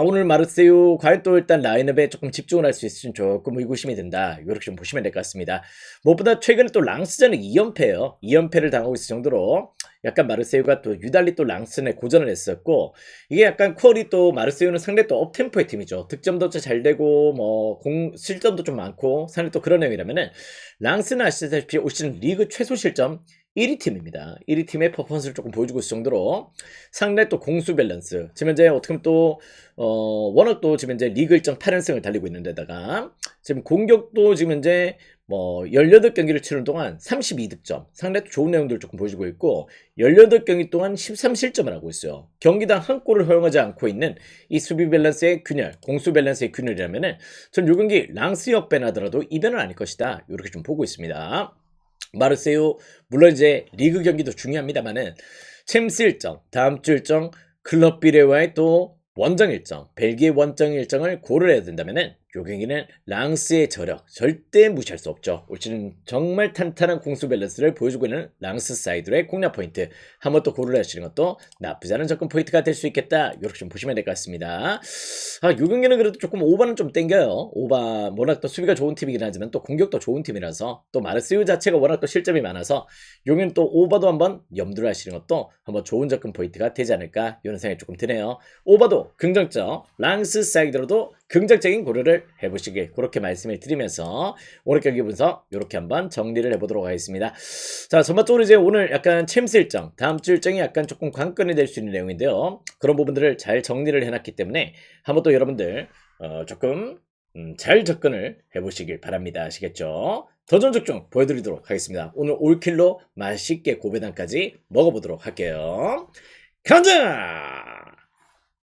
오늘 마르세유 과연 또 일단 라인업에 조금 집중을 할 수 있을지 조금 의구심이 든다. 이렇게 좀 보시면 될 것 같습니다. 무엇보다 최근에 또 랑스전에 2연패예요. 2연패를 당하고 있을 정도로 약간 마르세유가 또 유달리 또 랑스전에 고전을 했었고 이게 약간 퀄이 또 마르세유는 상당히 또 업템포의 팀이죠. 득점도 잘 되고 뭐 실점도 좀 많고 상당히 또 그런 내용이라면은 랑스는 아시다시피 올 시즌 리그 최소 실점 1위 팀입니다. 1위 팀의 퍼포먼스를 조금 보여주고 있을 정도로 상당히 또 공수 밸런스 지금 현재 어떻게 보면 또 워낙 또 지금 현재 리그 일정 8연승을 달리고 있는 데다가 지금 공격도 지금 현재 뭐 18경기를 치르는 동안 32득점 상당히 좋은 내용들을 조금 보여주고 있고 18경기 동안 13실점을 하고 있어요. 경기당 한 골을 허용하지 않고 있는 이 수비 밸런스의 균열, 공수 밸런스의 균열이라면은 전 요 경기 랑스 역배나더라도 이변은 아닐 것이다. 이렇게 좀 보고 있습니다. 마르세유 물론 이제 리그 경기도 중요합니다만은 챔스 일정, 다음 주 일정, 클럽 비레와의 또 원정 일정, 벨기에 원정 일정을 고려해야 된다면은 요 경기는 랑스의 저력 절대 무시할 수 없죠. 올 시즌 정말 탄탄한 공수 밸런스를 보여주고 있는 랑스 사이드의 공략 포인트 한번 또 고려를 하시는 것도 나쁘지 않은 접근 포인트가 될 수 있겠다. 이렇게 좀 보시면 될 것 같습니다. 요 경기는 그래도 조금 오바는 좀 땡겨요. 오바 워낙 또 수비가 좋은 팀이긴 하지만 또 공격도 좋은 팀이라서 또 마르세유 자체가 워낙 또 실점이 많아서 요기는 또 오바도 한번 염두를 하시는 것도 한번 좋은 접근 포인트가 되지 않을까 이런 생각이 조금 드네요. 오바도 긍정적, 랑스 사이드로도 긍정적인 고려를 해보시길 그렇게 말씀을 드리면서 오늘 경기 분석 이렇게 한번 정리를 해보도록 하겠습니다. 자, 전반적으로 이제 오늘 약간 챔스 일정, 다음 주 일정이 약간 조금 관건이 될 수 있는 내용인데요. 그런 부분들을 잘 정리를 해놨기 때문에 한번 또 여러분들 조금 잘 접근을 해보시길 바랍니다. 아시겠죠? 더전적중 보여드리도록 하겠습니다. 오늘 올킬로 맛있게 고배당까지 먹어보도록 할게요. 간다!